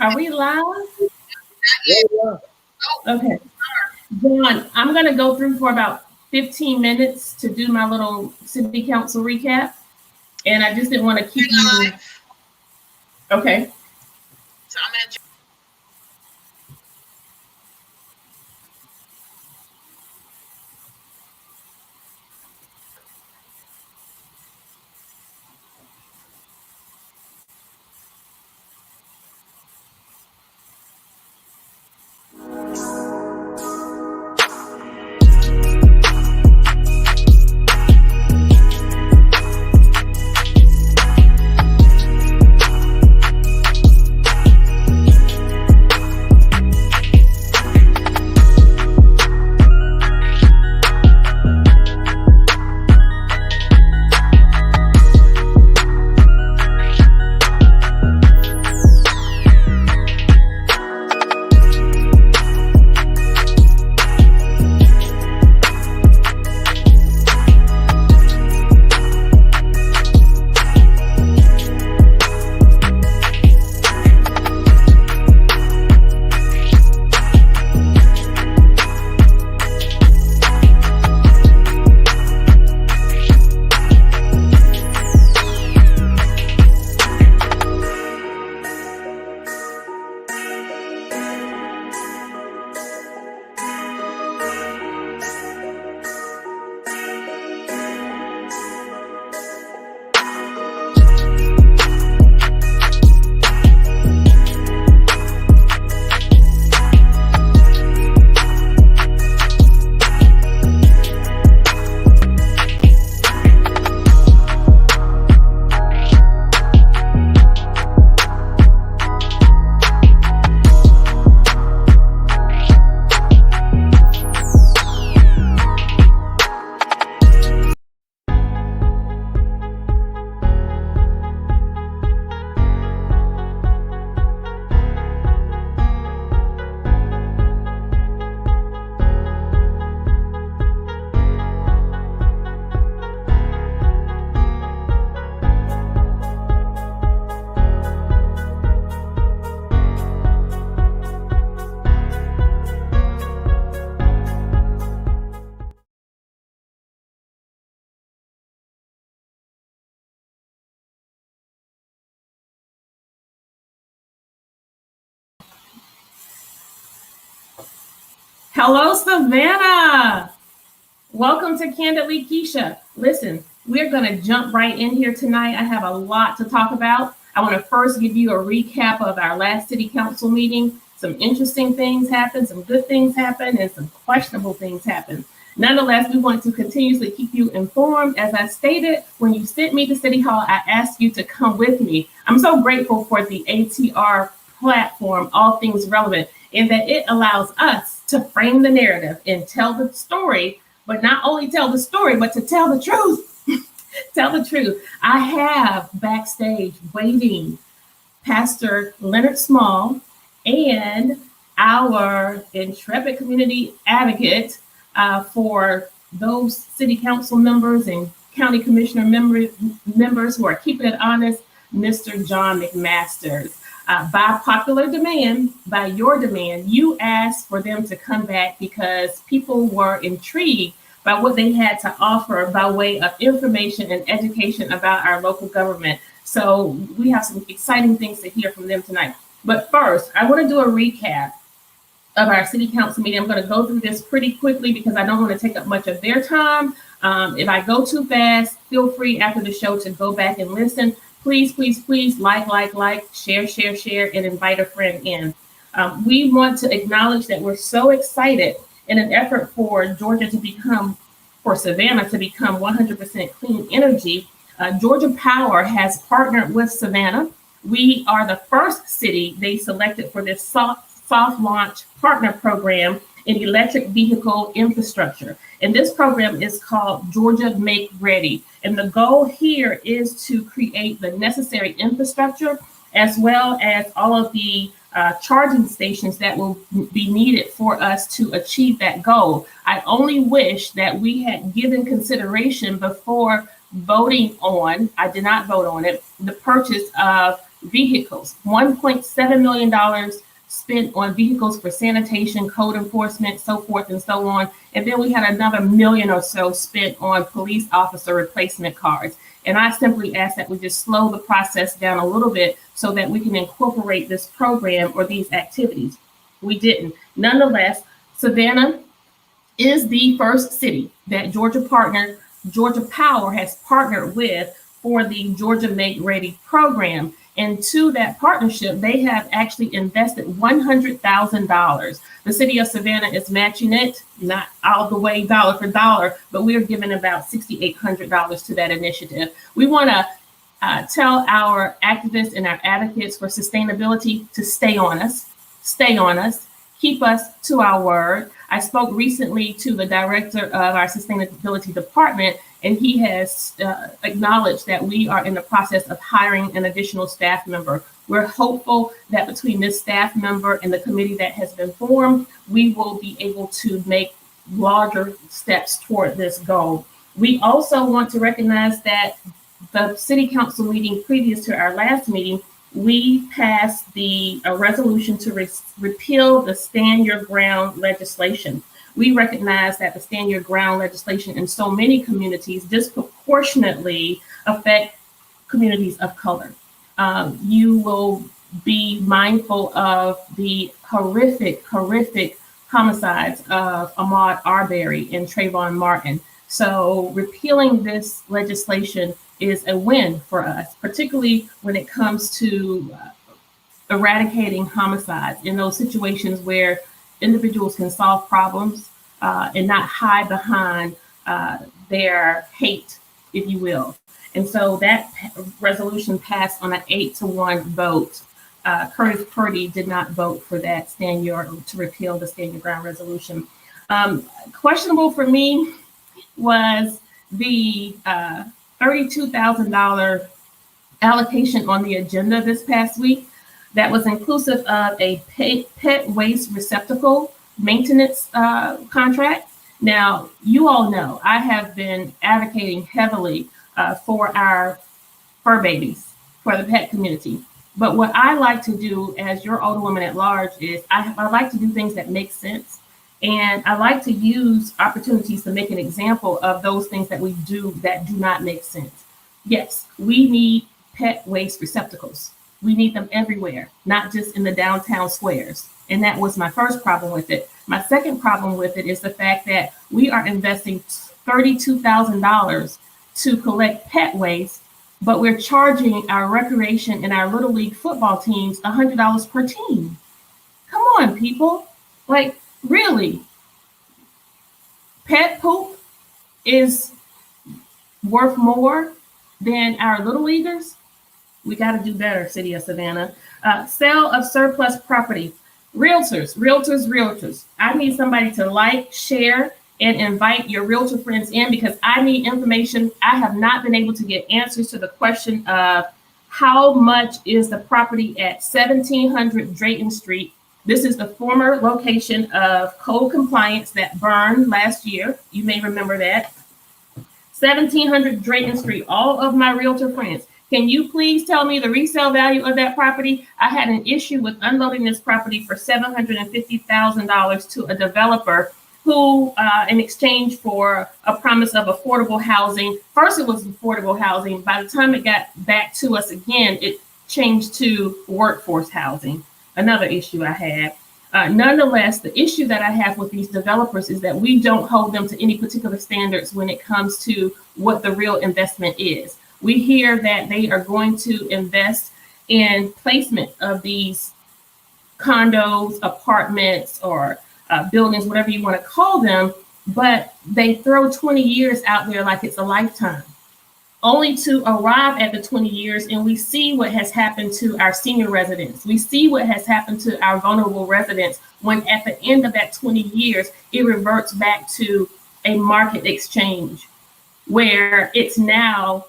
Are we live? Yeah. Okay. John, I'm going to go through for about 15 minutes to do my little city council recap. And I just didn't want to keep you. Okay. Hello, Savannah. Welcome to Candidly, Kesha. Listen, we're going to jump right in here tonight. I have a lot to talk about. I want to first give you a recap of our last city council meeting. Some interesting things happened, some good things happened, and some questionable things happened. Nonetheless, we want to continuously keep you informed. As I stated, when you sent me to City Hall, I asked you to come with me. I'm so grateful for the ATR platform, All Things Relevant, in that it allows us to frame the narrative and tell the story, but not only tell the story, but to tell the truth. Tell the truth. I have backstage waiting Pastor Leonard Small and our intrepid community advocate for those city council members and county commissioner members who are keeping it honest, Mr. John McMasters. By popular demand, by your demand, you asked for them to come back because people were intrigued by what they had to offer by way of information and education about our local government. So we have some exciting things to hear from them tonight. But first, I want to do a recap of our city council meeting. I'm going to go through this pretty quickly because I don't want to take up much of their time. If I go too fast, feel free after the show to go back and listen. Please, please, please like, share, and invite a friend in. We want to acknowledge that we're so excited in an effort for Savannah to become 100% clean energy. Georgia Power has partnered with Savannah. We are the first city they selected for this soft launch partner program in electric vehicle infrastructure. And this program is called Georgia Make Ready. And the goal here is to create the necessary infrastructure as well as all of the charging stations that will be needed for us to achieve that goal. I only wish that we had given consideration before voting on, I did not vote on it, the purchase of vehicles, $1.7 million spent on vehicles for sanitation, code enforcement, so forth and so on. And then we had another million or so spent on police officer replacement cars. And I simply ask that we just slow the process down a little bit so that we can incorporate this program or these activities. We didn't. Nonetheless, Savannah is the first city that Georgia Power has partnered with for the Georgia Make Ready program. And to that partnership, they have actually invested $100,000. The city of Savannah is matching it, not all the way dollar for dollar, but we are giving about $6,800 to that initiative. We want to tell our activists and our advocates for sustainability to stay on us, keep us to our word. I spoke recently to the director of our sustainability department, and he has acknowledged that we are in the process of hiring an additional staff member. We're hopeful that between this staff member and the committee that has been formed, we will be able to make larger steps toward this goal. We also want to recognize that the city council meeting previous to our last meeting, we passed a resolution to repeal the Stand Your Ground legislation. We recognize that the Stand Your Ground legislation in so many communities disproportionately affect communities of color. You will be mindful of the horrific homicides of Ahmaud Arbery and Trayvon Martin. So repealing this legislation is a win for us, particularly when it comes to eradicating homicides in those situations where individuals can solve problems and not hide behind their hate, if you will. And so that resolution passed on an 8-1 vote. Curtis Purdy did not vote for that to repeal the Stand Your Ground resolution. Questionable for me was the $32,000 allocation on the agenda this past week that was inclusive of a pet waste receptacle maintenance contract. Now, you all know I have been advocating heavily for our fur babies, for the pet community. But what I like to do as your Alderwoman at large is I like to do things that make sense. And I like to use opportunities to make an example of those things that we do that do not make sense. Yes, we need pet waste receptacles. We need them everywhere, not just in the downtown squares. And that was my first problem with it. My second problem with it is the fact that we are investing $32,000 to collect pet waste, but we're charging our recreation and our Little League football teams $100 per team. Come on, people. Like, really? Pet poop is worth more than our Little Leaguers? We got to do better, City of Savannah. Sale of surplus property. Realtors. I need somebody to like, share, and invite your realtor friends in because I need information. I have not been able to get answers to the question of how much is the property at 1700 Drayton Street. This is the former location of code compliance that burned last year. You may remember that. 1700 Drayton Street, all of my realtor friends. Can you please tell me the resale value of that property? I had an issue with unloading this property for $750,000 to a developer who, in exchange for a promise of affordable housing, first it was affordable housing. By the time it got back to us again, it changed to workforce housing, another issue I had. Nonetheless, the issue that I have with these developers is that we don't hold them to any particular standards when it comes to what the real investment is. We hear that they are going to invest in placement of these condos, apartments, or buildings, whatever you want to call them, but they throw 20 years out there like it's a lifetime, only to arrive at the 20 years and we see what has happened to our senior residents. We see what has happened to our vulnerable residents when at the end of that 20 years, it reverts back to a market exchange where it's now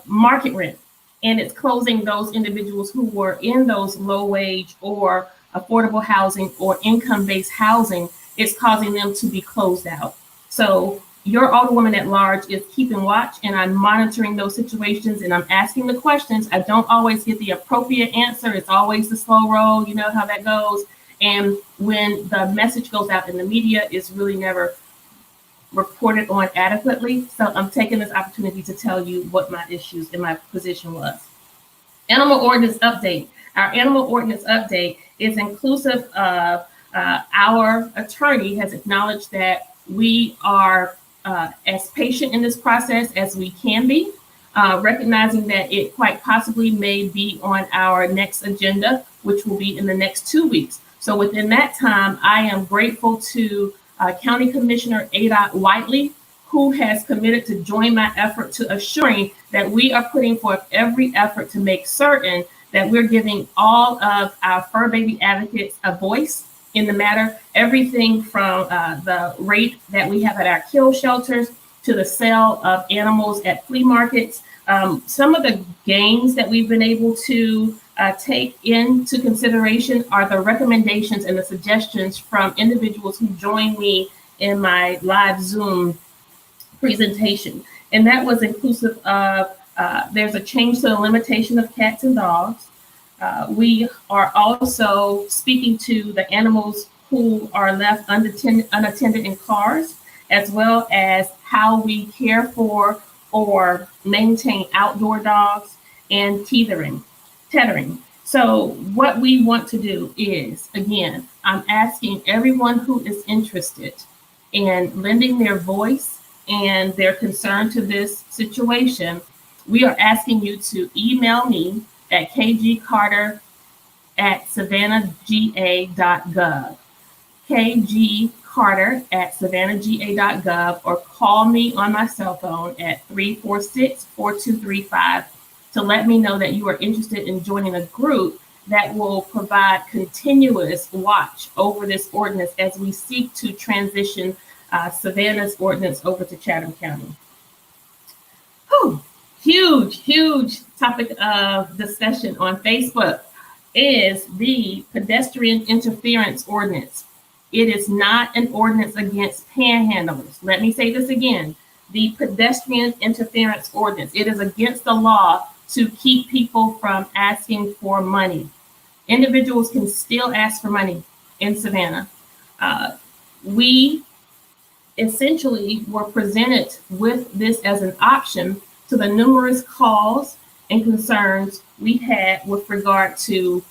market rent, and it's closing those individuals who were in those low wage or affordable housing or income-based housing. It's causing them to be closed out. So your alderwoman at large is keeping watch, and I'm monitoring those situations, and I'm asking the questions. I don't always get the appropriate answer. It's always the slow roll. You know how that goes. And when the message goes out in the media, it's really never reported on adequately. So I'm taking this opportunity to tell you what my issues and my position was. Animal ordinance update. Our animal ordinance update is inclusive of our attorney has acknowledged that we are as patient in this process as we can be, recognizing that it quite possibly may be on our next agenda, which will be in the next 2 weeks. So within that time, I am grateful to County Commissioner Ada Whiteley, who has committed to join my effort to assuring that we are putting forth every effort to make certain that we're giving all of our fur baby advocates a voice in the matter, everything from the rate that we have at our kill shelters to the sale of animals at flea markets. Some of the gains that we've been able to take into consideration are the recommendations and the suggestions from individuals who joined me in my live Zoom presentation. And that was inclusive of, there's a change to the limitation of cats and dogs. We are also speaking to the animals who are left unattended in cars, as well as how we care for or maintain outdoor dogs and tethering. So what we want to do is, again, I'm asking everyone who is interested in lending their voice and their concern to this situation, we are asking you to email me at kgcarter@savannahga.gov, kgcarter@savannahga.gov, or call me on my cell phone at 346-4235 to let me know that you are interested in joining a group that will provide continuous watch over this ordinance as we seek to transition Savannah's ordinance over to Chatham County. Whew. Huge topic of discussion on Facebook is the pedestrian interference ordinance. It is not an ordinance against panhandlers. Let me say this again. The pedestrian interference ordinance. It is against the law to keep people from asking for money. Individuals can still ask for money in Savannah. We essentially were presented with this as an option to the numerous calls and concerns we had with regard to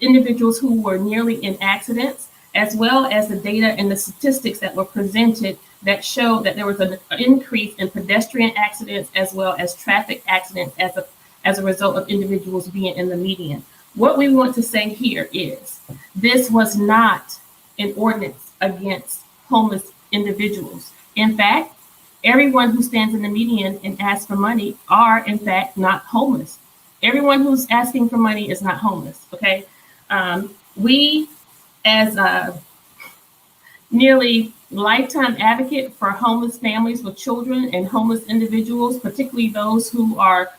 individuals who were nearly in accidents, as well as the data and the statistics that were presented that showed that there was an increase in pedestrian accidents as well as traffic accidents as a result of individuals being in the median. What we want to say here is this was not an ordinance against homeless individuals. In fact, everyone who stands in the median and asks for money are, in fact, not homeless. Everyone who's asking for money is not homeless, okay? We, as a nearly lifetime advocate for homeless families with children and homeless individuals, particularly those who are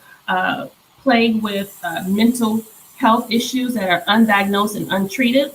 plagued with mental health issues that are undiagnosed and untreated,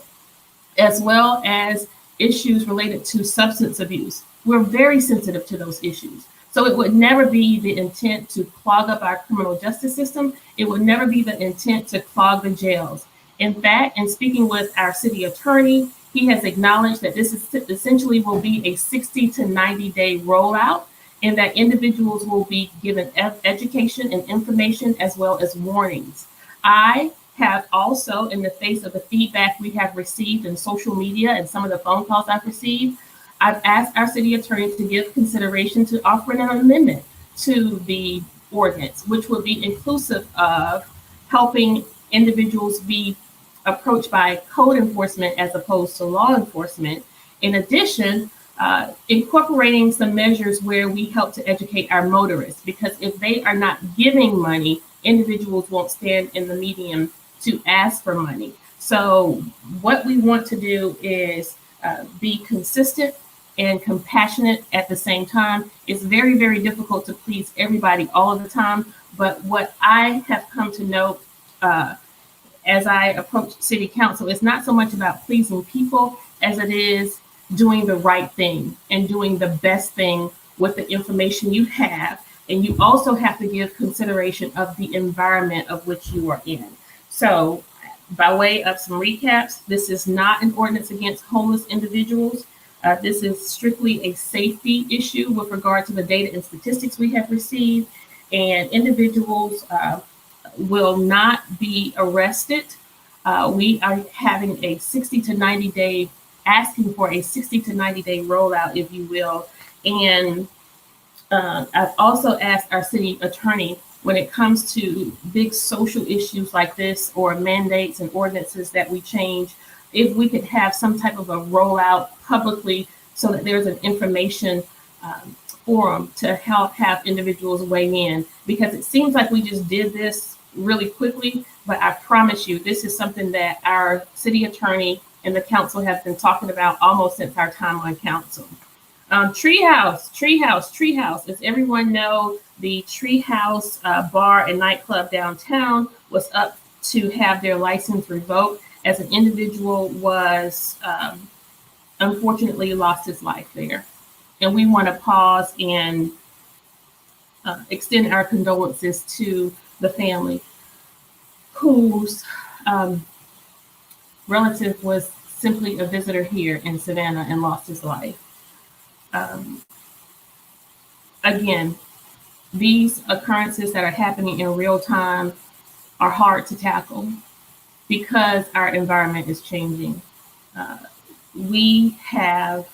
as well as issues related to substance abuse. We're very sensitive to those issues. So it would never be the intent to clog up our criminal justice system. It would never be the intent to clog the jails. In fact, in speaking with our city attorney, he has acknowledged that this is essentially will be a 60 to 90-day rollout, and that individuals will be given education and information as well as warnings. I have also, in the face of the feedback we have received in social media and some of the phone calls I've received, I've asked our city attorney to give consideration to offering an amendment to the ordinance, which would be inclusive of helping individuals be approached by code enforcement as opposed to law enforcement. In addition, incorporating some measures where we help to educate our motorists, because if they are not giving money, individuals won't stand in the median to ask for money. So what we want to do is be consistent and compassionate at the same time. It's very, very difficult to please everybody all of the time. But what I have come to know as I approach city council, it's not so much about pleasing people as it is doing the right thing and doing the best thing with the information you have. And you also have to give consideration of the environment of which you are in. So, by way of some recaps, this is not an ordinance against homeless individuals. This is strictly a safety issue with regard to the data and statistics we have received. And individuals will not be arrested. We are having a 60 to 90 day, asking for a 60 to 90 day rollout, if you will. And I've also asked our city attorney, when it comes to big social issues like this or mandates and ordinances that we change, if we could have some type of a rollout publicly so that there's an information forum to help have individuals weigh in, because it seems like we just did this really quickly, but I promise you, this is something that our city attorney and the council have been talking about almost since our time on council. Treehouse. As everyone know, the Treehouse bar and nightclub downtown was up to have their license revoked as an individual was unfortunately lost his life there. And we want to pause and extend our condolences to the family whose relative was simply a visitor here in Savannah and lost his life. Again, these occurrences that are happening in real time are hard to tackle because our environment is changing. We have,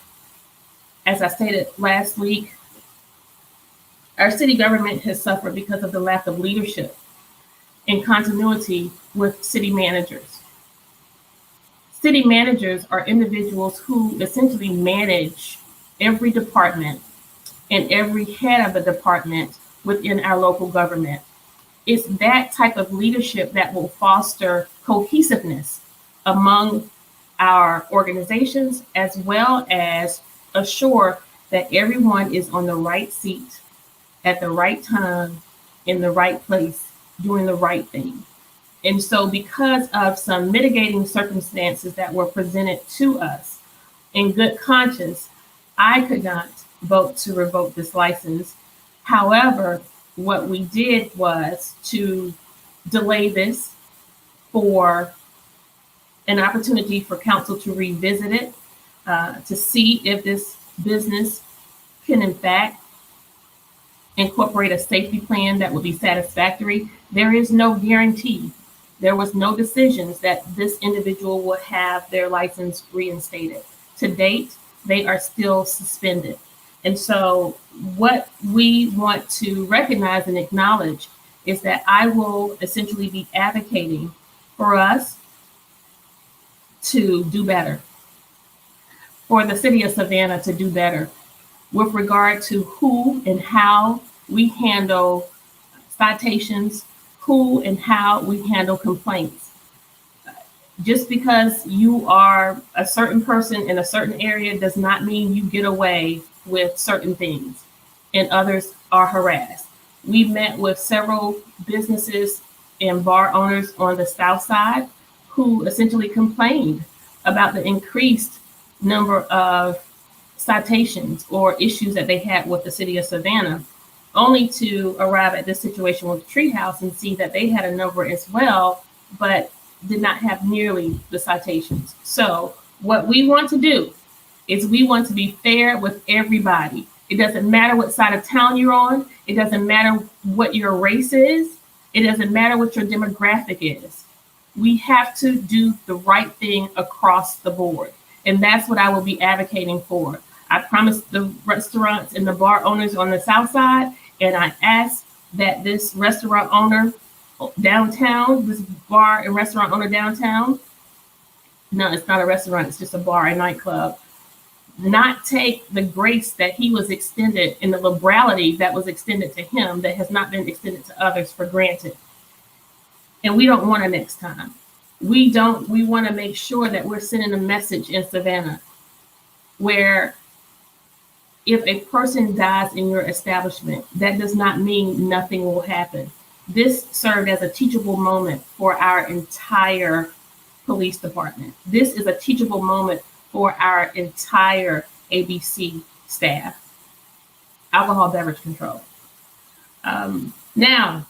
as I stated last week, our city government has suffered because of the lack of leadership and continuity with city managers. City managers are individuals who essentially manage every department and every head of a department within our local government. It's that type of leadership that will foster cohesiveness among our organizations, as well as assure that everyone is on the right seat at the right time, in the right place, doing the right thing. And so because of some mitigating circumstances that were presented to us in good conscience, I could not vote to revoke this license. However, what we did was to delay this for an opportunity for council to revisit it, to see if this business can in fact incorporate a safety plan that would be satisfactory. There is no guarantee. There was no decisions that this individual would have their license reinstated. To date, they are still suspended. And so what we want to recognize and acknowledge is that I will essentially be advocating for us to do better, for the city of Savannah to do better with regard to who and how we handle citations, who and how we handle complaints. Just because you are a certain person in a certain area does not mean you get away with certain things and others are harassed. We met with several businesses and bar owners on the south side who essentially complained about the increased number of citations or issues that they had with the city of Savannah, only to arrive at this situation with Treehouse and see that they had a number as well, but did not have nearly the citations. So what we want to do is we want to be fair with everybody. It doesn't matter what side of town you're on. It doesn't matter what your race is. It doesn't matter what your demographic is. We have to do the right thing across the board. And that's what I will be advocating for. I promised the restaurants and the bar owners on the south side, and I asked that this restaurant owner downtown, this bar and restaurant owner downtown, no, it's not a restaurant, it's just a bar and nightclub, not take the grace that he was extended and the liberality that was extended to him that has not been extended to others for granted. And we don't want it next time. We want to make sure that we're sending a message in Savannah where if a person dies in your establishment, that does not mean nothing will happen. This served as a teachable moment for our entire police department. This is a teachable moment for our entire ABC staff, alcohol beverage control. Now,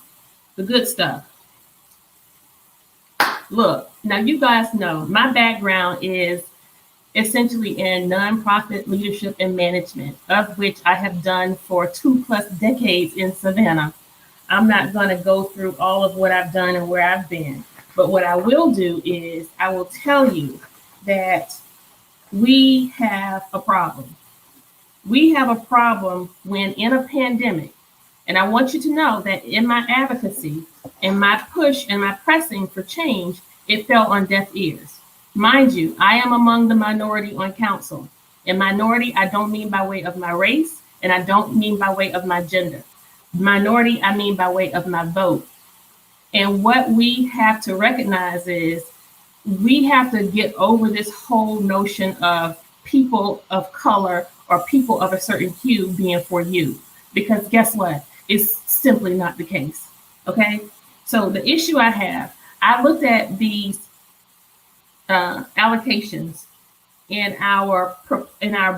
the good stuff. Look, now you guys know my background is essentially in nonprofit leadership and management, of which I have done for 2+ decades in Savannah. I'm not going to go through all of what I've done and where I've been, but what I will do is I will tell you that we have a problem. We have a problem when in a pandemic, and I want you to know that in my advocacy, in my push and my pressing for change, it fell on deaf ears. Mind you, I am among the minority on council. In minority, I don't mean by way of my race, and I don't mean by way of my gender. Minority, I mean by way of my vote. And what we have to recognize is we have to get over this whole notion of people of color or people of a certain hue being for you. Because guess what? It's simply not the case. Okay? So the issue I looked at these allocations in our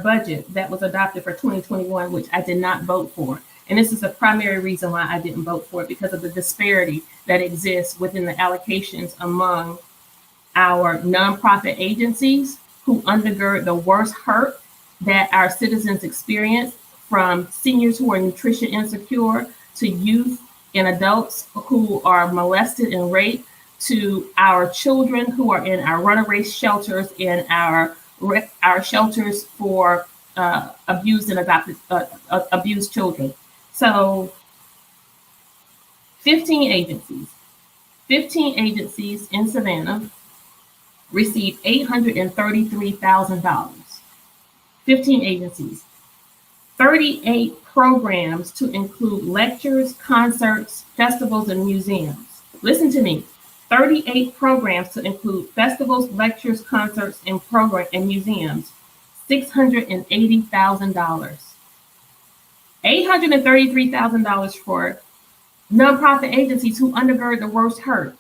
budget that was adopted for 2021, which I did not vote for. And this is the primary reason why I didn't vote for it, because of the disparity that exists within the allocations among our nonprofit agencies who undergird the worst hurt that our citizens experience, from seniors who are nutrition insecure to youth and adults who are molested and raped, to our children who are in our runaway shelters and our shelters for abused and adopted abused children. So 15 agencies in Savannah received $833,000. 15 agencies, 38 programs to include lectures, concerts, festivals, and museums. Listen to me. 38 programs to include festivals, lectures, concerts, and museums. $680,000. $833,000 for nonprofit agencies who undergird the worst hurt.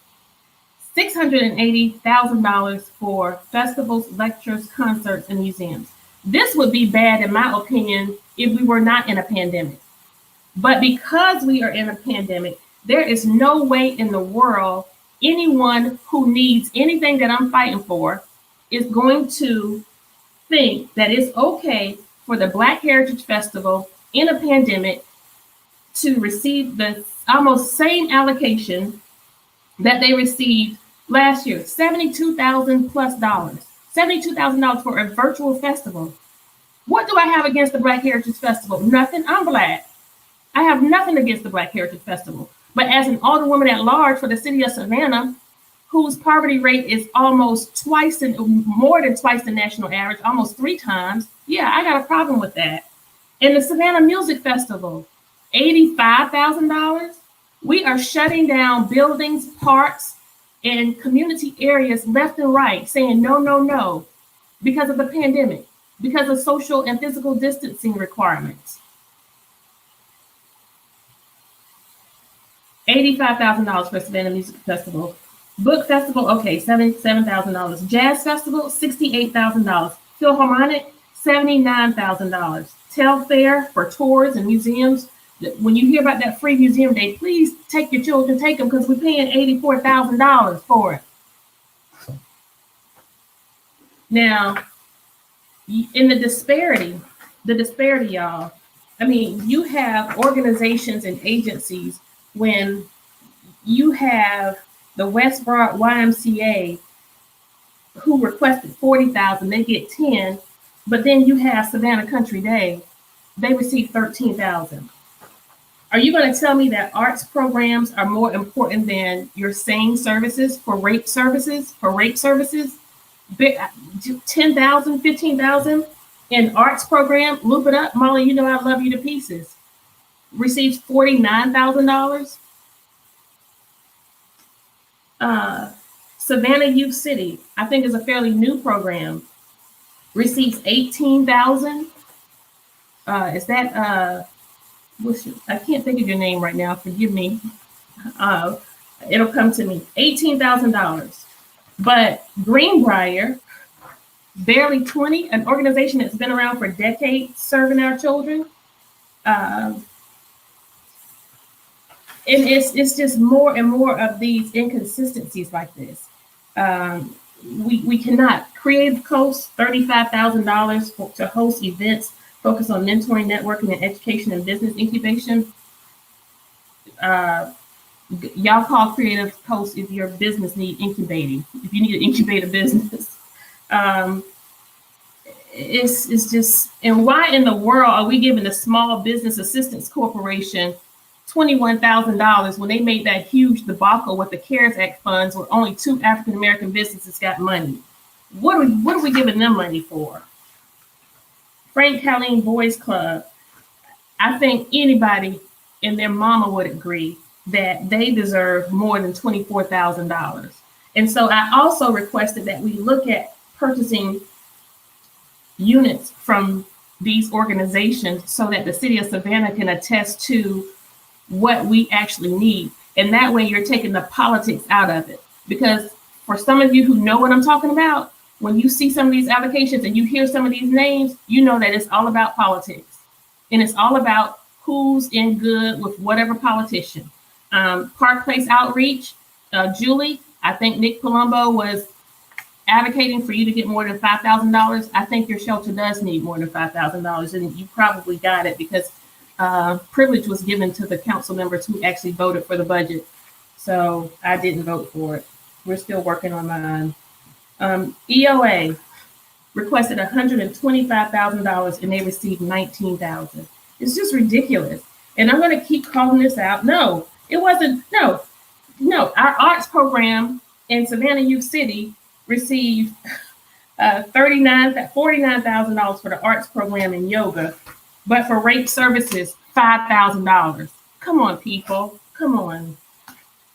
$680,000 for festivals, lectures, concerts, and museums. This would be bad, in my opinion, if we were not in a pandemic. But because we are in a pandemic, there is no way in the world anyone who needs anything that I'm fighting for is going to think that it's okay for the Black Heritage Festival in a pandemic to receive the almost same allocation that they received last year, $72,000+ $72,000 for a virtual festival. What do I have against the Black Heritage Festival? Nothing. I'm Black. I have nothing against the Black Heritage Festival. But as an alderwoman at large for the city of Savannah, whose poverty rate is almost more than twice the national average, almost 3 times, yeah, I got a problem with that. And the Savannah Music Festival, $85,000. We are shutting down buildings, parks, and community areas left and right, saying no, no, no, because of the pandemic, because of social and physical distancing requirements. $85,000 for Savannah Music Festival. Book Festival, okay, $77,000. Jazz Festival, $68,000. Philharmonic, $79,000. Telfair for tours and museums. When you hear about that free museum day, please take your children, take them, because we're paying $84,000 for it. Now, in the disparity, y'all, I mean, you have organizations and agencies. When you have the West Broad YMCA who requested $40,000, they get 10, but then you have Savannah Country Day, they receive $13,000. Are you going to tell me that arts programs are more important than your SANE services for rape services? $10,000, $15,000 in arts program? Loop it up, Molly. You know I love you to pieces. Receives $49,000. Savannah Youth City, I think, is a fairly new program. Receives $18,000. Is that I can't think of your name right now. Forgive me. It'll come to me. $18,000. But Greenbrier barely 20, an organization that's been around for decades serving our children. And it's just more and more of these inconsistencies like this. We cannot. Creative Coast, $35,000 to host events focused on mentoring, networking, and education and business incubation. Y'all call Creative Coast if your business need incubating, if you need to incubate a business. It's just, and why in the world are we giving the Small Business Assistance Corporation $21,000 when they made that huge debacle with the CARES Act funds where only 2 African-American businesses got money? What are we giving them money for? Frank Colleen Boys Club. I think anybody and their mama would agree that they deserve more than $24,000. And so I also requested that we look at purchasing units from these organizations so that the city of Savannah can attest to what we actually need. And that way you're taking the politics out of it. Because for some of you who know what I'm talking about, when you see some of these applications and you hear some of these names, you know that it's all about politics. And it's all about who's in good with whatever politician. Park Place Outreach, Julie, I think Nick Palumbo was advocating for you to get more than $5,000. I think your shelter does need more than $5,000, and you probably got it because privilege was given to the council members who actually voted for the budget. So I didn't vote for it. We're still working on mine. EOA requested $125,000 and they received $19,000. It's just ridiculous. And I'm going to keep calling this out. No, it wasn't. No. Our arts program in Savannah Youth City received $49,000 for the arts program in yoga, but for rape services, $5,000. Come on, people. Come on.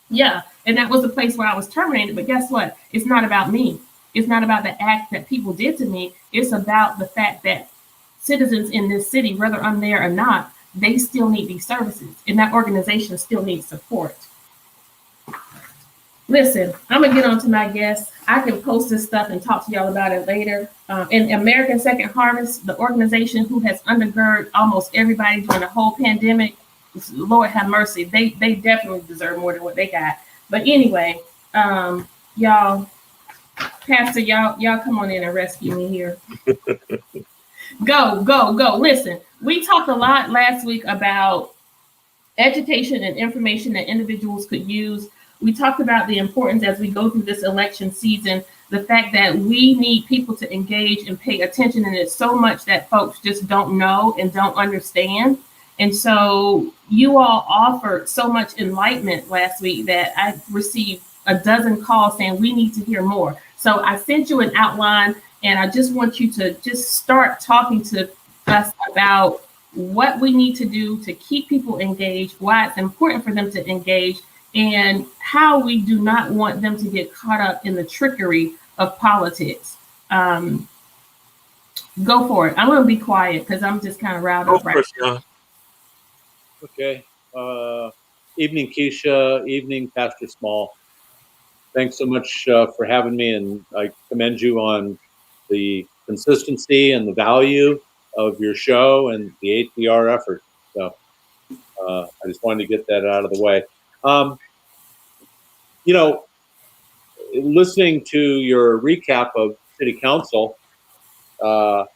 Yeah, and that was the place where I was terminated. But guess what? It's not about me. It's not about the act that people did to me. It's about the fact that citizens in this city, whether I'm there or not, they still need these services, and that organization still needs support. Listen, I'm gonna get on to my guests. I can post this stuff and talk to y'all about it later. In American Second Harvest, the organization who has undergirded almost everybody during the whole pandemic, Lord have mercy, they definitely deserve more than what they got. But anyway, y'all, Pastor, y'all come on in and rescue me here. Go. Listen, we talked a lot last week about education and information that individuals could use. We talked about the importance as we go through this election season, the fact that we need people to engage and pay attention. And it's so much that folks just don't know and don't understand. And so you all offered so much enlightenment last week that I received a dozen calls saying we need to hear more. So I sent you an outline, and I just want you to just start talking to us about what we need to do to keep people engaged, why it's important for them to engage, and how we do not want them to get caught up in the trickery of politics. Go for it. I'm going to be quiet because I'm just kind of riled up right now. Okay. Evening, Kesha. Evening, Pastor Small. Thanks so much for having me, and I commend you on the consistency and the value of your show and the ATR effort. So I just wanted to get that out of the way. Listening to your recap of City Council, I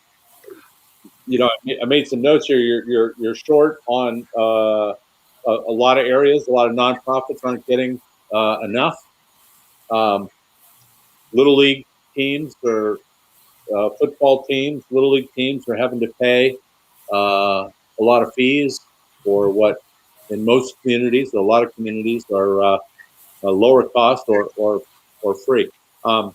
made some notes here. You're short on a lot of areas. A lot of nonprofits aren't getting enough. Little league teams or football teams, little league teams are having to pay a lot of fees for what in most communities, a lot of communities are a lower cost or free. I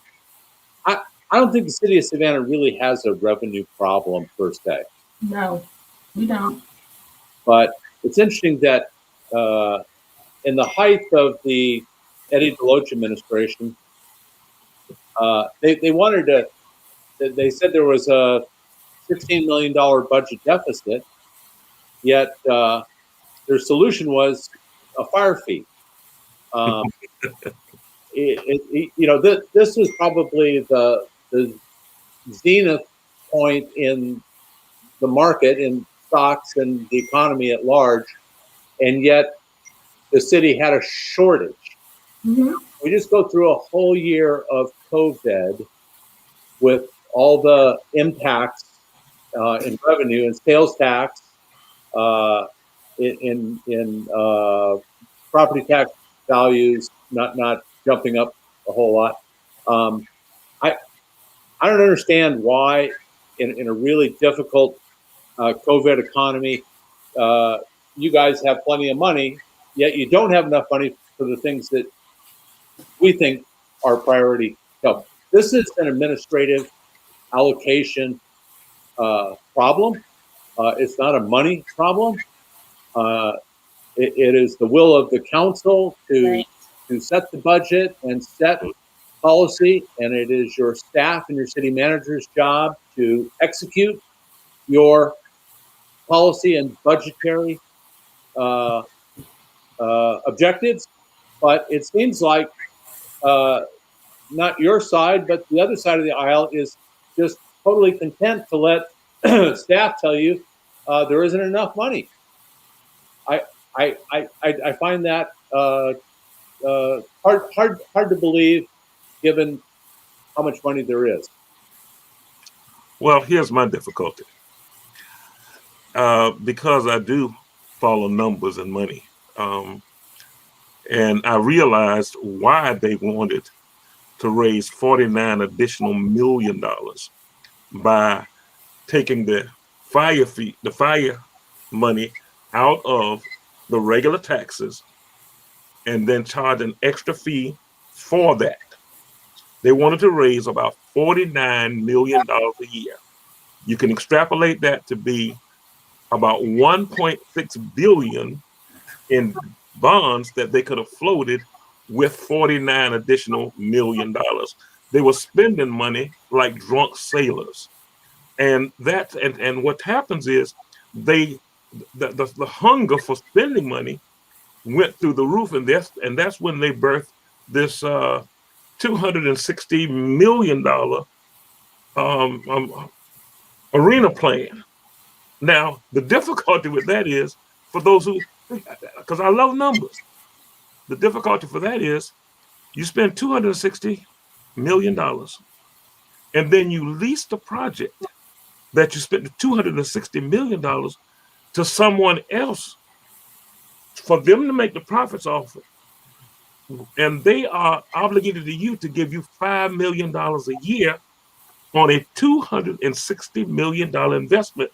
don't think the city of Savannah really has a revenue problem per se. No, we don't. But it's interesting that in the height of the Eddie DeLoach administration, they wanted to. They said there was a $16 million budget deficit, yet their solution was a fire fee. This was probably the zenith point in the market, in stocks and the economy at large, and yet the city had a shortage. Mm-hmm. We just go through a whole year of COVID with all the impacts in revenue and sales tax, uh, in property tax values not jumping up a whole lot. Um, I I don't understand why in a really difficult COVID economy, you guys have plenty of money, yet you don't have enough money for the things that we think are priority. So this is an administrative allocation problem. It's not a money problem. Uh, it is the will of the council Right. to set the budget and set policy, and it is your staff and your city manager's job to execute your policy and budgetary uh, objectives. But it seems like uh, not your side, but the other side of the aisle is just totally content to let staff tell you there isn't enough money. I I find that hard to believe, given how much money there is. Well, here's my difficulty. Because I do follow numbers and money, and I realized why they wanted to raise 49 additional $1 million by taking the fire money out of the regular taxes and then charge an extra fee for that. They wanted to raise about $49 million a year. You can extrapolate that to be about 1.6 billion in bonds that they could have floated with 49 additional $1 million. They were spending money like drunk sailors. And what happens is the hunger for spending money went through the roof, and that's when they birthed this $260 million arena plan. Now, the difficulty with that is, for those who, because I love numbers, the difficulty for that is you spend $260 million and then you lease the project that you spent the $260 million to someone else for them to make the profits off it. And they are obligated to you to give you $5 million a year on a $260 million investment.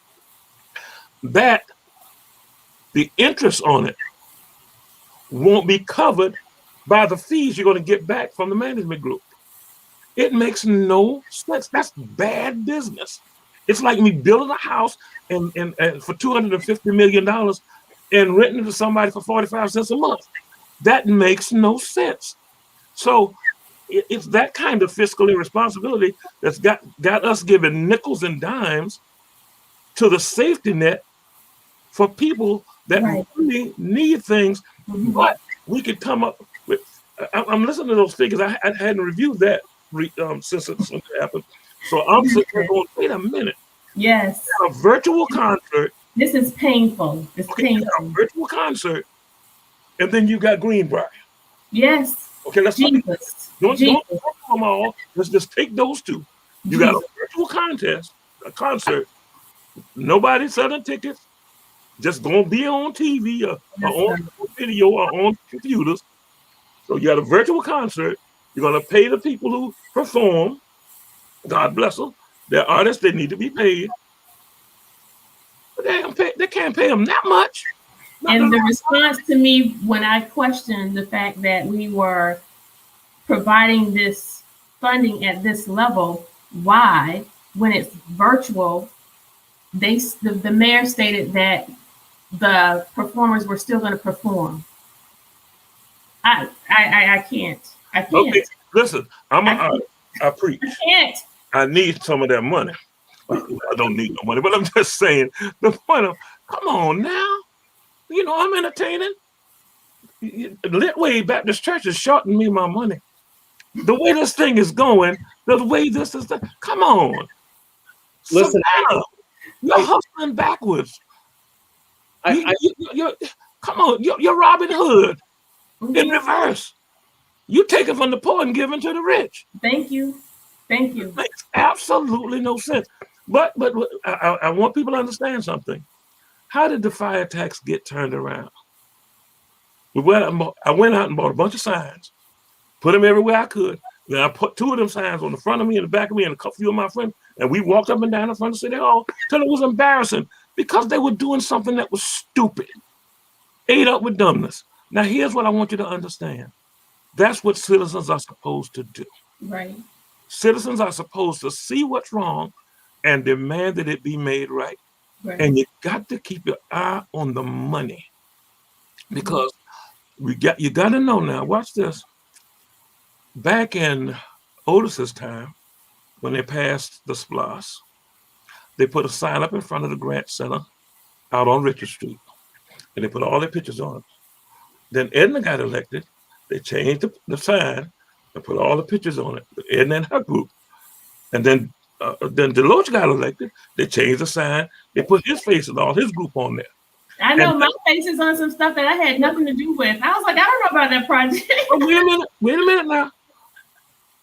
That the interest on it won't be covered by the fees you're going to get back from the management group. It makes no sense. That's bad business. It's like me building a house and for $250 million and renting it to somebody for 45 cents a month. That makes no sense. So it's that kind of fiscal irresponsibility that's got us giving nickels and dimes to the safety net for people that really need things. Mm-hmm. But we could come up with, I'm listening to those figures. I hadn't reviewed that since it happened. So I'm sitting there going, wait a minute. Yes. A virtual concert. This is painful. It's painful. A virtual concert. And then you got Greenbrier. Yes. Okay, let's don't them all. Let's just take those two. You got a virtual concert. Nobody selling tickets. Just gonna be on TV or on video or on computers. So you got a virtual concert. You're gonna pay the people who perform. God bless them. They're artists. They need to be paid. But they can't pay them that much. And the response to me when I questioned the fact that we were providing this funding at this level, why, when it's virtual, the mayor stated that the performers were still going to perform. I can't. Okay, listen, I preach. I can't. I need some of that money. I don't need no money, but I'm just saying the point of, come on now. You know, I'm entertaining. Litway Baptist Church is shorting me my money. The way this thing is going, the way this is, come on. Listen, you're hustling backwards. I Come on, you're Robin Hood Mhm. in reverse. You take it from the poor and give it to the rich. Thank you. Thank you. It makes absolutely no sense. But I want people to understand something. How did the fire tax get turned around? I went out and bought a bunch of signs, put them everywhere I could. Then I put 2 of them signs on the front of me and the back of me and a few of my friends, and we walked up and down in front of City Hall till it was embarrassing because they were doing something that was stupid, ate up with dumbness. Now, here's what I want you to understand. That's what citizens are supposed to do. Right. Citizens are supposed to see what's wrong and demand that it be made right. Right. And you got to keep your eye on the money because you got to know now. Watch this. Back in Otis's time, when they passed the SPLOST, they put a sign up in front of the Grant Center out on Richard Street, and they put all their pictures on it. Then Edna got elected. They changed the sign and put all the pictures on it, Edna and her group. And then Deloach got elected. They changed the sign. They put his face and all his group on there. I know my face is on some stuff that I had nothing to do with. I was like, I don't know about that project. Wait a minute now.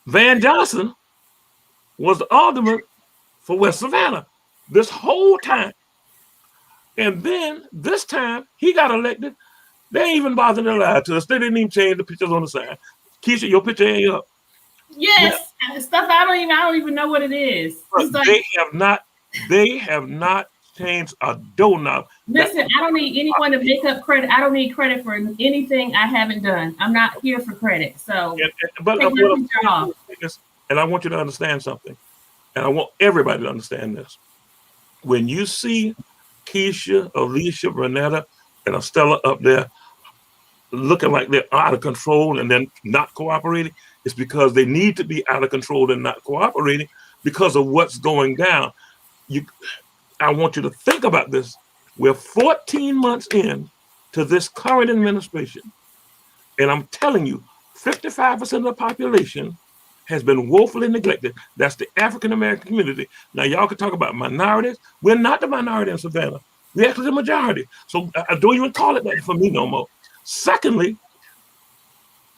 Van Johnson was the alderman for West Savannah this whole time. And then this time he got elected. They ain't even bothered to lie to us. They didn't even change the pictures on the sign. Kesha, your picture ain't up. Yes, stuff I don't even know what it is. Like, they have not changed a doorknob. Listen, I don't need anyone to make up credit. I don't need credit for anything I haven't done. I'm not here for credit. So, and I want you to understand something, and I want everybody to understand this. When you see Kesha, Alicia, Renetta, and Estella up there looking like they're out of control and then not cooperating, it's because they need to be out of control and not cooperating because of what's going down. I want you to think about this. We're 14 months in to this current administration, and I'm telling you, 55% of the population has been woefully neglected. That's the African American community. Now, y'all can talk about minorities. We're not the minority in Savannah. We're actually the majority. So I don't even call it that for me no more. Secondly,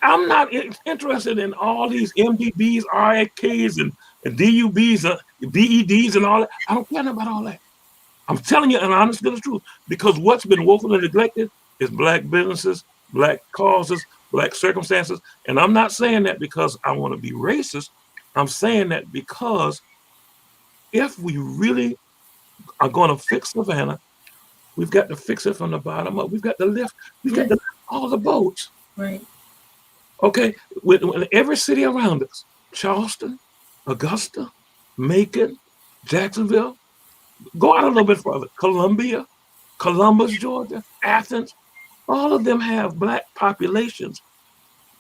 I'm not interested in all these MDBs, RFKs, and DUBs, BEDs, and all that. I don't care about all that. I'm telling you an honest to the truth, because what's been woefully neglected is Black businesses, Black causes, Black circumstances. And I'm not saying that because I want to be racist. I'm saying that because if we really are going to fix Savannah, we've got to fix it from the bottom up. We've got to lift all the boats. Right. Okay, with every city around us, Charleston, Augusta, Macon, Jacksonville, go out a little bit further, Columbia, Columbus, Georgia, Athens, all of them have Black populations,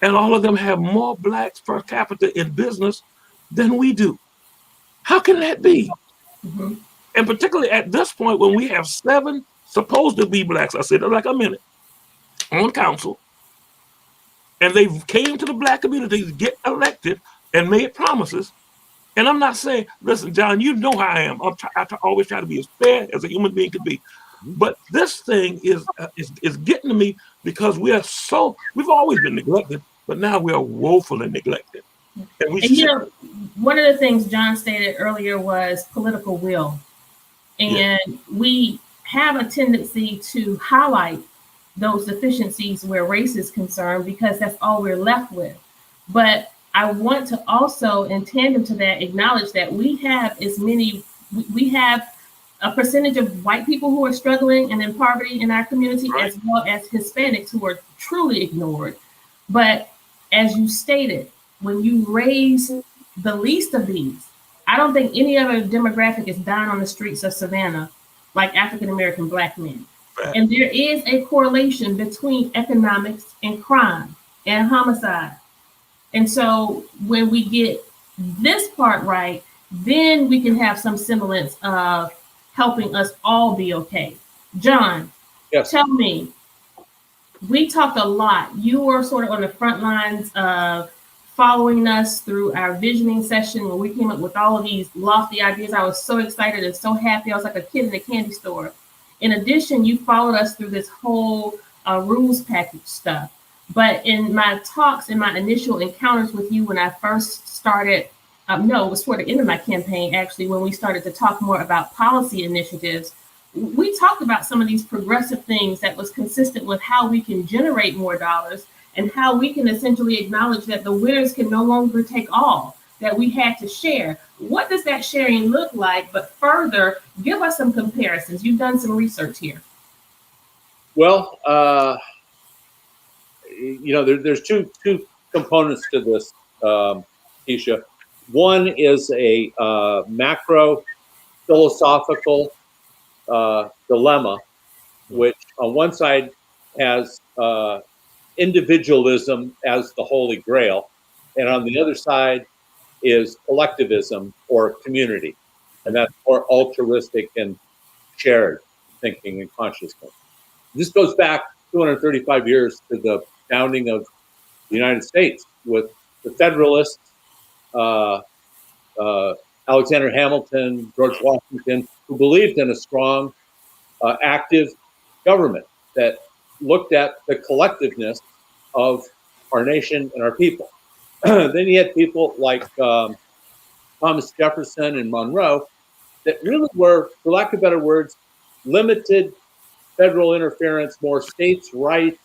and all of them have more Blacks per capita in business than we do. How can that be? Mm-hmm. And particularly at this point when we have 7 supposed to be Blacks, I said it like a minute, on council, and they came to the Black community to get elected and made promises. And I'm not saying, listen, John, you know how I am. I always try to be as fair as a human being could be. But this thing is getting to me because we've always been neglected, but now we are woefully neglected. And one of the things John stated earlier was political will. And we have a tendency to highlight those deficiencies where race is concerned because that's all we're left with. But I want to also, in tandem to that, acknowledge that we have a percentage of white people who are struggling and in poverty in our community, right, as well as Hispanics who are truly ignored. But as you stated, when you raise the least of these, I don't think any other demographic is dying on the streets of Savannah like African American Black men. Right. And there is a correlation between economics and crime and homicide. And so when we get this part right, then we can have some semblance of helping us all be okay. John, yes, tell me, we talked a lot. You were sort of on the front lines of following us through our visioning session when we came up with all of these lofty ideas. I was so excited and so happy. I was like a kid in a candy store. In addition, you followed us through this whole rules package stuff. But in my talks, in my initial encounters with you when I first started, no, it was toward the end of my campaign, actually, when we started to talk more about policy initiatives, we talked about some of these progressive things that was consistent with how we can generate more dollars and how we can essentially acknowledge that the winners can no longer take all, that we had to share. What does that sharing look like? But further, give us some comparisons. You've done some research here. Well, there's two components to this, Kesha. One is a macro philosophical dilemma, which on one side has individualism as the holy grail, and on the other side is collectivism or community, and that's more altruistic and shared thinking and consciousness. This goes back 235 years to the founding of the United States with the Federalists, Alexander Hamilton, George Washington, who believed in a strong, active government that looked at the collectiveness of our nation and our people. Then you had people like Thomas Jefferson and Monroe that really were, for lack of better words, limited federal interference, more states' rights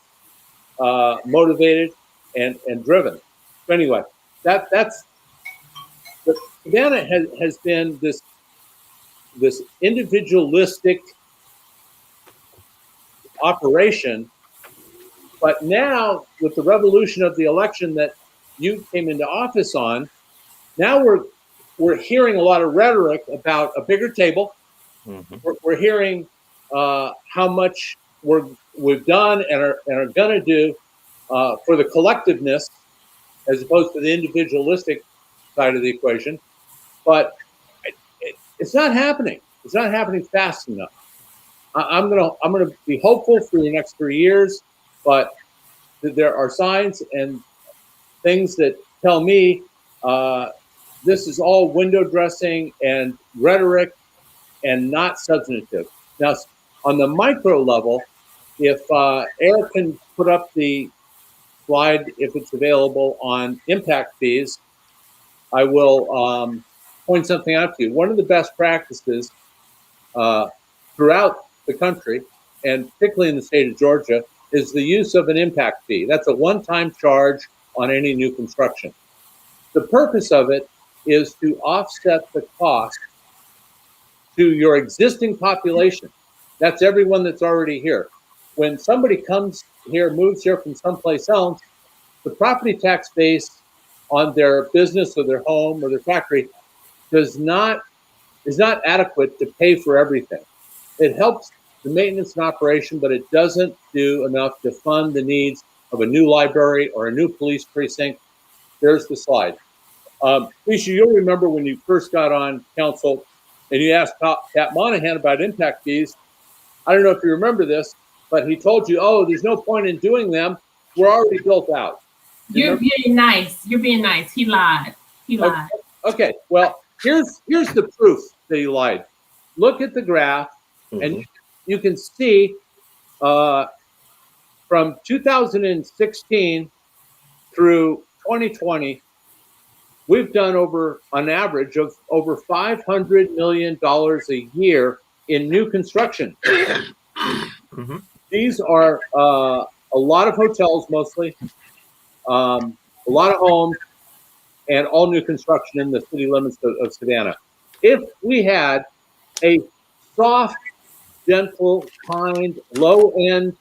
motivated and driven. So anyway, that's Savannah has been this individualistic operation, but now with the revolution of the election that you came into office on, now we're hearing a lot of rhetoric about a bigger table. Mm-hmm. We're hearing how much we've done and are going to do for the collectiveness as opposed to the individualistic side of the equation. But it's not happening. It's not happening fast enough. I'm gonna be hopeful for the next 3 years, but there are signs and things that tell me this is all window dressing and rhetoric and not substantive. Now, on the micro level, if Eric can put up the slide, if it's available, on impact fees, I will point something out to you. One of the best practices throughout the country, and particularly in the state of Georgia, is the use of an impact fee. That's a one-time charge on any new construction. The purpose of it is to offset the cost to your existing population. That's everyone that's already here. When somebody comes here, moves here from someplace else, the property tax base on their business or their home or their factory is not adequate to pay for everything. It helps the maintenance and operation, but it doesn't do enough to fund the needs of a new library or a new police precinct. There's the slide. Kesha, you'll remember when you first got on council and you asked Pat Monahan about impact fees. I don't know if you remember this, but he told you, oh, there's no point in doing them. We're already built out. You're being nice. You're being nice. He lied. He lied. Okay. Well, here's the proof that he lied. Look at the graph, and you can see from 2016 through 2020, we've done on average of over $500 million a year in new construction. Mm-hmm. These are a lot of hotels, mostly, a lot of homes, and all new construction in the city limits of Savannah. If we had a soft, gentle, kind, low-end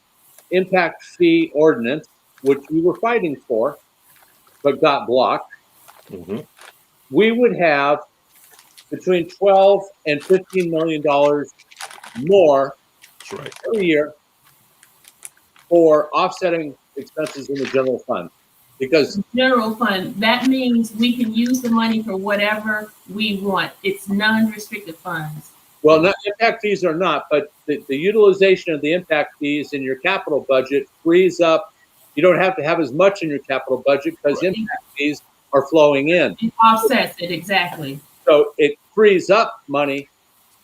impact fee ordinance, which we were fighting for, but got blocked, we would have between $12 and $15 million more every year for offsetting expenses in the general fund. Because general fund, that means we can use the money for whatever we want. It's non-restricted funds. Well, impact fees are not, but the utilization of the impact fees in your capital budget frees up. You don't have to have as much in your capital budget because impact fees are flowing in. It offsets it, exactly. So it frees up money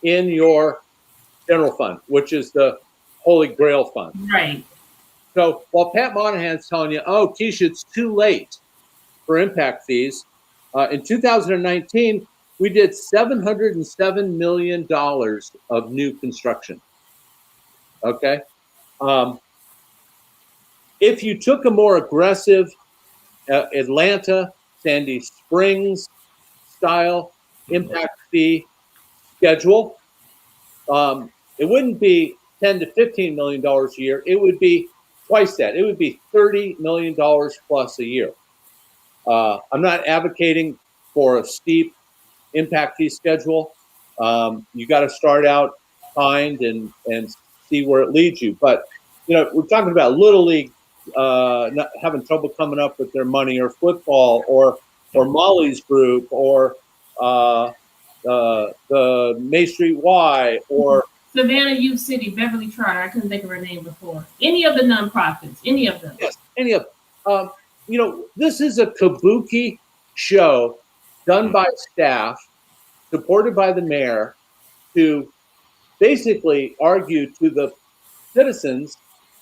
in your general fund, which is the Holy Grail fund. Right. So while Pat Monahan's telling you, oh, Kesha, it's too late for impact fees, in 2019, we did $707 million of new construction. Okay. If you took a more aggressive Atlanta, Sandy Springs style impact fee schedule, it wouldn't be $10 to $15 million a year. It would be twice that. It would be $30 million plus a year. I'm not advocating for a steep impact fee schedule. You got to start out kind and see where it leads you. But we're talking about Little League not having trouble coming up with their money, or football, or Molly's group, or the May Street Y, or Savannah Youth City, Beverly Charter. I couldn't think of her name before. Any of the nonprofits, any of them. Yes, any of them. This is a kabuki show done by staff, supported by the mayor, to basically argue to the citizens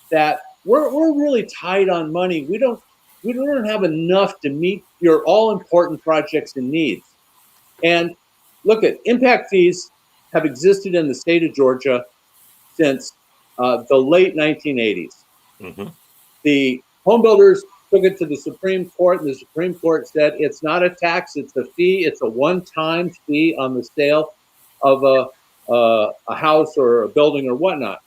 that we're really tight on money. We don't have enough to meet your all important projects and needs. And look, at impact fees have existed in the state of Georgia since the late 1980s. Mm-hmm. The home builders took it to the Supreme Court, and the Supreme Court said it's not a tax, it's a fee. It's a one-time fee on the sale of a house or a building or whatnot.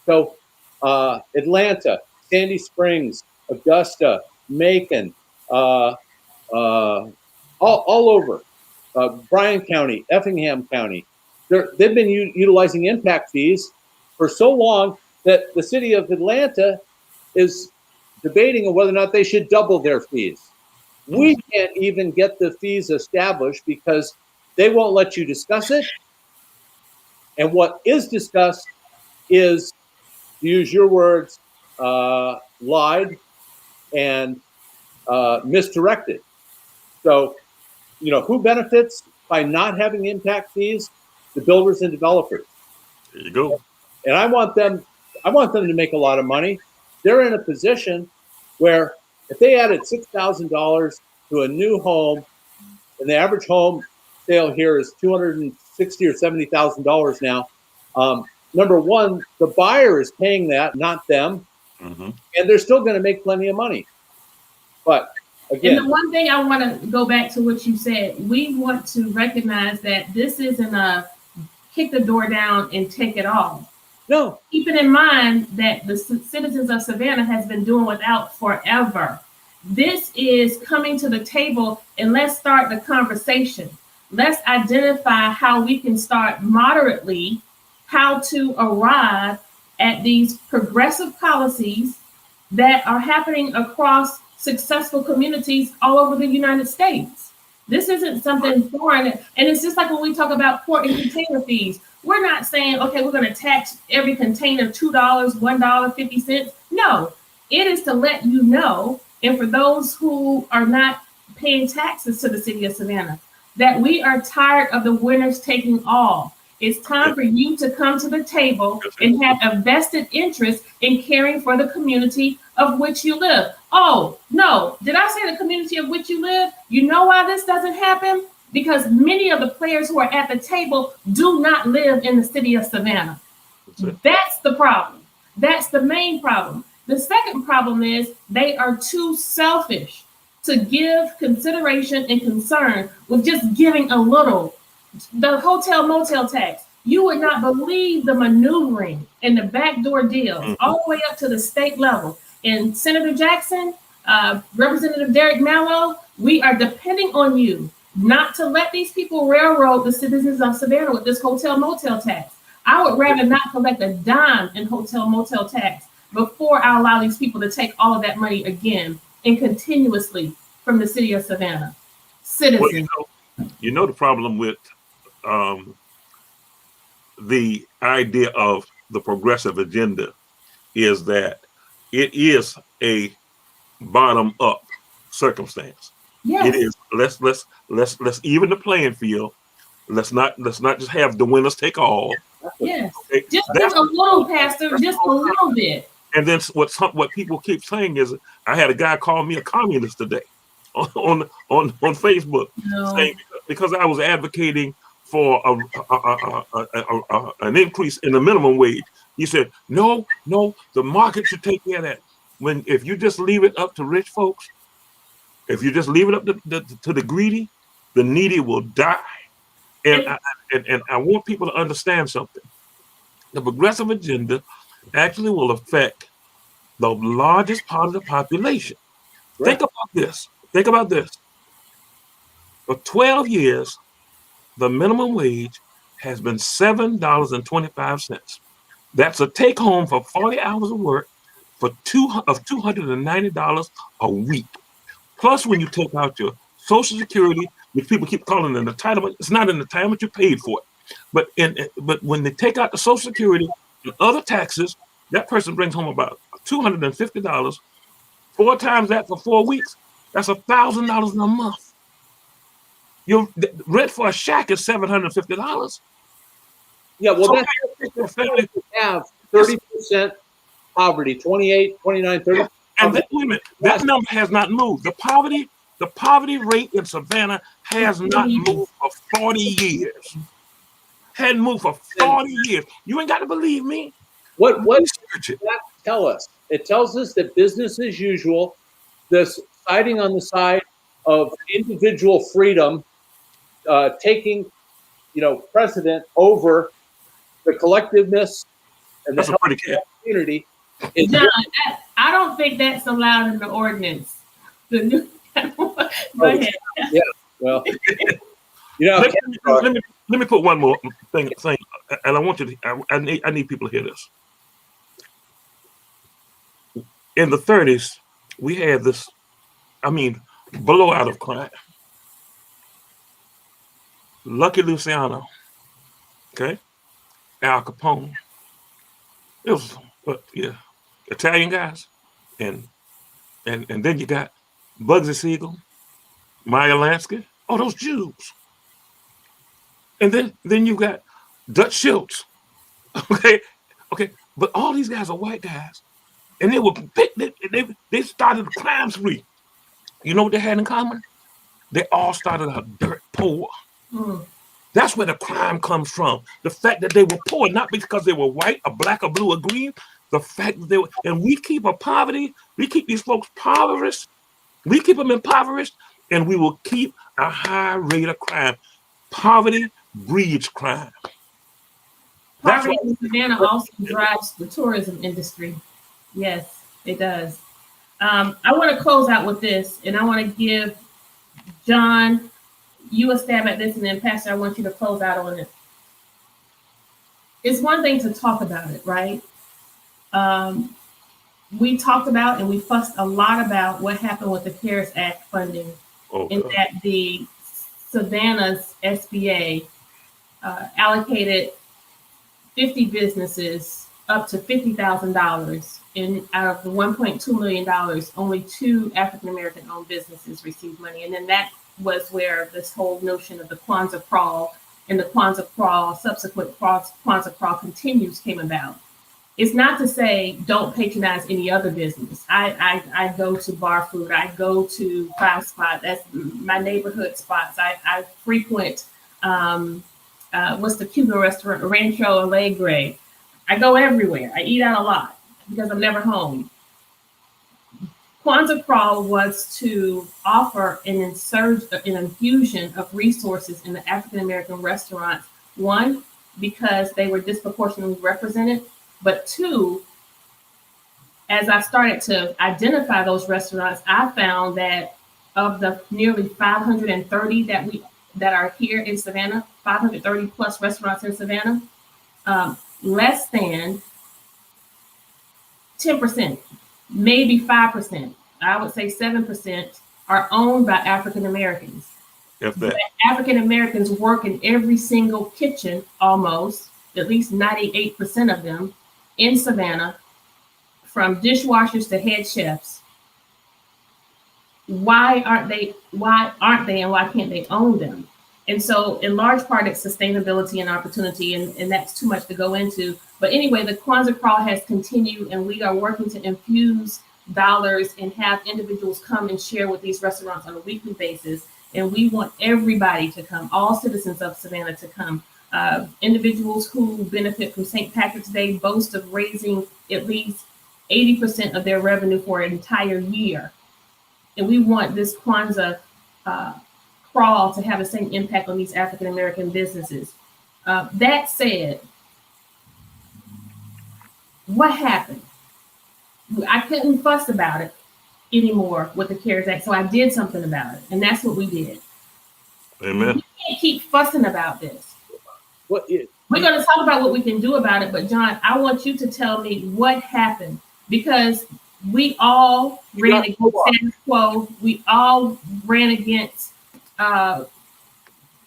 So Atlanta, Sandy Springs, Augusta, Macon, all over, Bryan County, Effingham County, they've been utilizing impact fees for so long that the city of Atlanta is debating on whether or not they should double their fees. We can't even get the fees established because they won't let you discuss it. And what is discussed is, to use your words, lied and misdirected. So, who benefits by not having impact fees? The builders and developers. There you go. And I want them to make a lot of money. They're in a position where if they added $6,000 to a new home, and the average home sale here is $260,000 or $70,000 now. Number one, the buyer is paying that, not them, and they're still going to make plenty of money. But again, and the one thing I want to go back to what you said, we want to recognize that this isn't a kick the door down and take it all. No. Keeping in mind that the citizens of Savannah has been doing without forever. This is coming to the table, and let's start the conversation. Let's identify how we can start moderately, how to arrive at these progressive policies that are happening across successful communities all over the United States. This isn't something foreign. And it's just like when we talk about port and container fees. We're not saying, okay, we're going to tax every container $2, $1, 50 cents. No, it is to let you know, and for those who are not paying taxes to the city of Savannah, that we are tired of the winners taking all. It's time for you to come to the table and have a vested interest in caring for the community of which you live. Oh, no, did I say the community of which you live? You know why this doesn't happen? Because many of the players who are at the table do not live in the city of Savannah. That's the problem. That's the main problem. The second problem is they are too selfish to give consideration and concern with just giving a little. The hotel motel tax, you would not believe the maneuvering and the backdoor deals all the way up to the state level. And Senator Jackson, Representative Derek Mallow, we are depending on you not to let these people railroad the citizens of Savannah with this hotel motel tax. I would rather not collect a dime in hotel motel tax before I allow these people to take all of that money again and continuously from the city of Savannah. Citizens. Well, the problem with the idea of the progressive agenda is that it is a bottom-up circumstance. Yes. It is. Let's even the playing field. Let's not just have the winners take all. Yes. Okay? Just a little, Pastor, just a little bit. And then what people keep saying is, I had a guy call me a communist today on Facebook, saying because I was advocating for an increase in the minimum wage. He said, no, the market should take care of that. If you just leave it up to rich folks, if you just leave it up to the greedy, the needy will die. And I want people to understand something. The progressive agenda actually will affect the largest part of the population. Right. Think about this. For 12 years, the minimum wage has been $7.25. That's a take home for 40 hours of work for $290 a week. Plus, when you take out your Social Security, which people keep calling an entitlement, it's not an entitlement, you paid for it. But when they take out the Social Security and other taxes, that person brings home about $250. 4 times that for 4 weeks, that's $1,000 in a month. Your rent for a shack is $750. Yeah, well, so that's have 30% poverty, 28, 29, 30. Yeah. And wait a minute, that number has not moved. The poverty rate in Savannah has not moved for 40 years. Hadn't moved for 40 years. You ain't got to believe me. What does that tell us? It tells us that business as usual, this siding on the side of individual freedom, taking, precedent over the collectiveness and the community. John, I don't think that's allowed in the ordinance. Go ahead. Yeah, well, let me put one more thing, and I want you to. I need people to hear this. In the 30s, we had this, blowout of crime. Lucky Luciano, okay, Al Capone. It was, Italian guys, and then you got Bugsy Siegel, Meyer Lansky. Oh, those Jews. And then you got Dutch Schultz. Okay. But all these guys are white guys, and they were big. They started a crime spree. You know what they had in common? They all started out dirt poor. That's where the crime comes from. The fact that they were poor, not because they were white or black or blue or green. The fact that they were, and we keep these folks impoverished. We keep them impoverished, and we will keep a high rate of crime. Poverty breeds crime. Poverty in Savannah also drives the tourism industry. Yes, it does. I want to close out with this, and I want to give John, you a stab at this, and then Pastor, I want you to close out on it. It's one thing to talk about it, right? We talked about and we fussed a lot about what happened with the CARES Act funding, and that the Savannah's SBA allocated 50 businesses up to $50,000, and out of the $1.2 million, only 2 African-American owned businesses received money. And then that was where this whole notion of the Kwanzaa crawl and the Kwanzaa crawl, subsequent Kwanzaa crawl continues came about. It's not to say don't patronize any other business. I go to Bar Food. I go to Five Spot. That's my neighborhood spots. I frequent, what's the Cuban restaurant? Rancho Alegre. I go everywhere. I eat out a lot because I'm never home. Kwanzaa Crawl was to offer an infusion of resources in the African-American restaurants. One, because they were disproportionately represented, but 2, as I started to identify those restaurants, I found that of the nearly 530 that are here in Savannah, 530 plus restaurants in Savannah, less than 10%, maybe 5%, I would say 7% are owned by African Americans. African Americans work in every single kitchen, almost, at least 98% of them in Savannah, from dishwashers to head chefs. why aren't they, and why can't they own them? And so in large part it's sustainability and opportunity, and that's too much to go into. But anyway, the Kwanzaa crawl has continued, and we are working to infuse dollars and have individuals come and share with these restaurants on a weekly basis. And we want everybody to come, all citizens of Savannah to come. Individuals who benefit from St. Patrick's Day boast of raising at least 80% of their revenue for an entire year. And we want this Kwanzaa crawl to have the same impact on these African American businesses. That said, what happened? I couldn't fuss about it anymore with the CARES Act, so I did something about it, and that's what we did. Amen. We can't keep fussing about this. What? We're going to talk about what we can do about it, but John, I want you to tell me what happened, because we all ran against status quo. We all ran against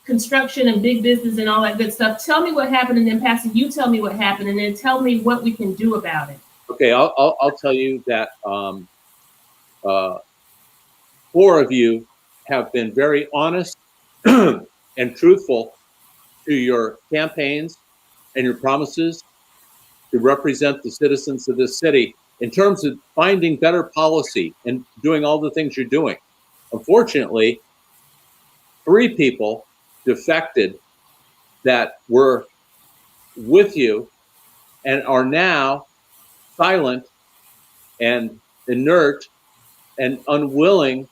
construction and big business and all that good stuff. Tell me what happened, and then Pastor, you tell me what happened, and then tell me what we can do about it. Okay, I'll tell you that 4 of you have been very honest and truthful to your campaigns and your promises to represent the citizens of this city in terms of finding better policy and doing all the things you're doing. Unfortunately, 3 people defected that were with you and are now silent and inert and unwilling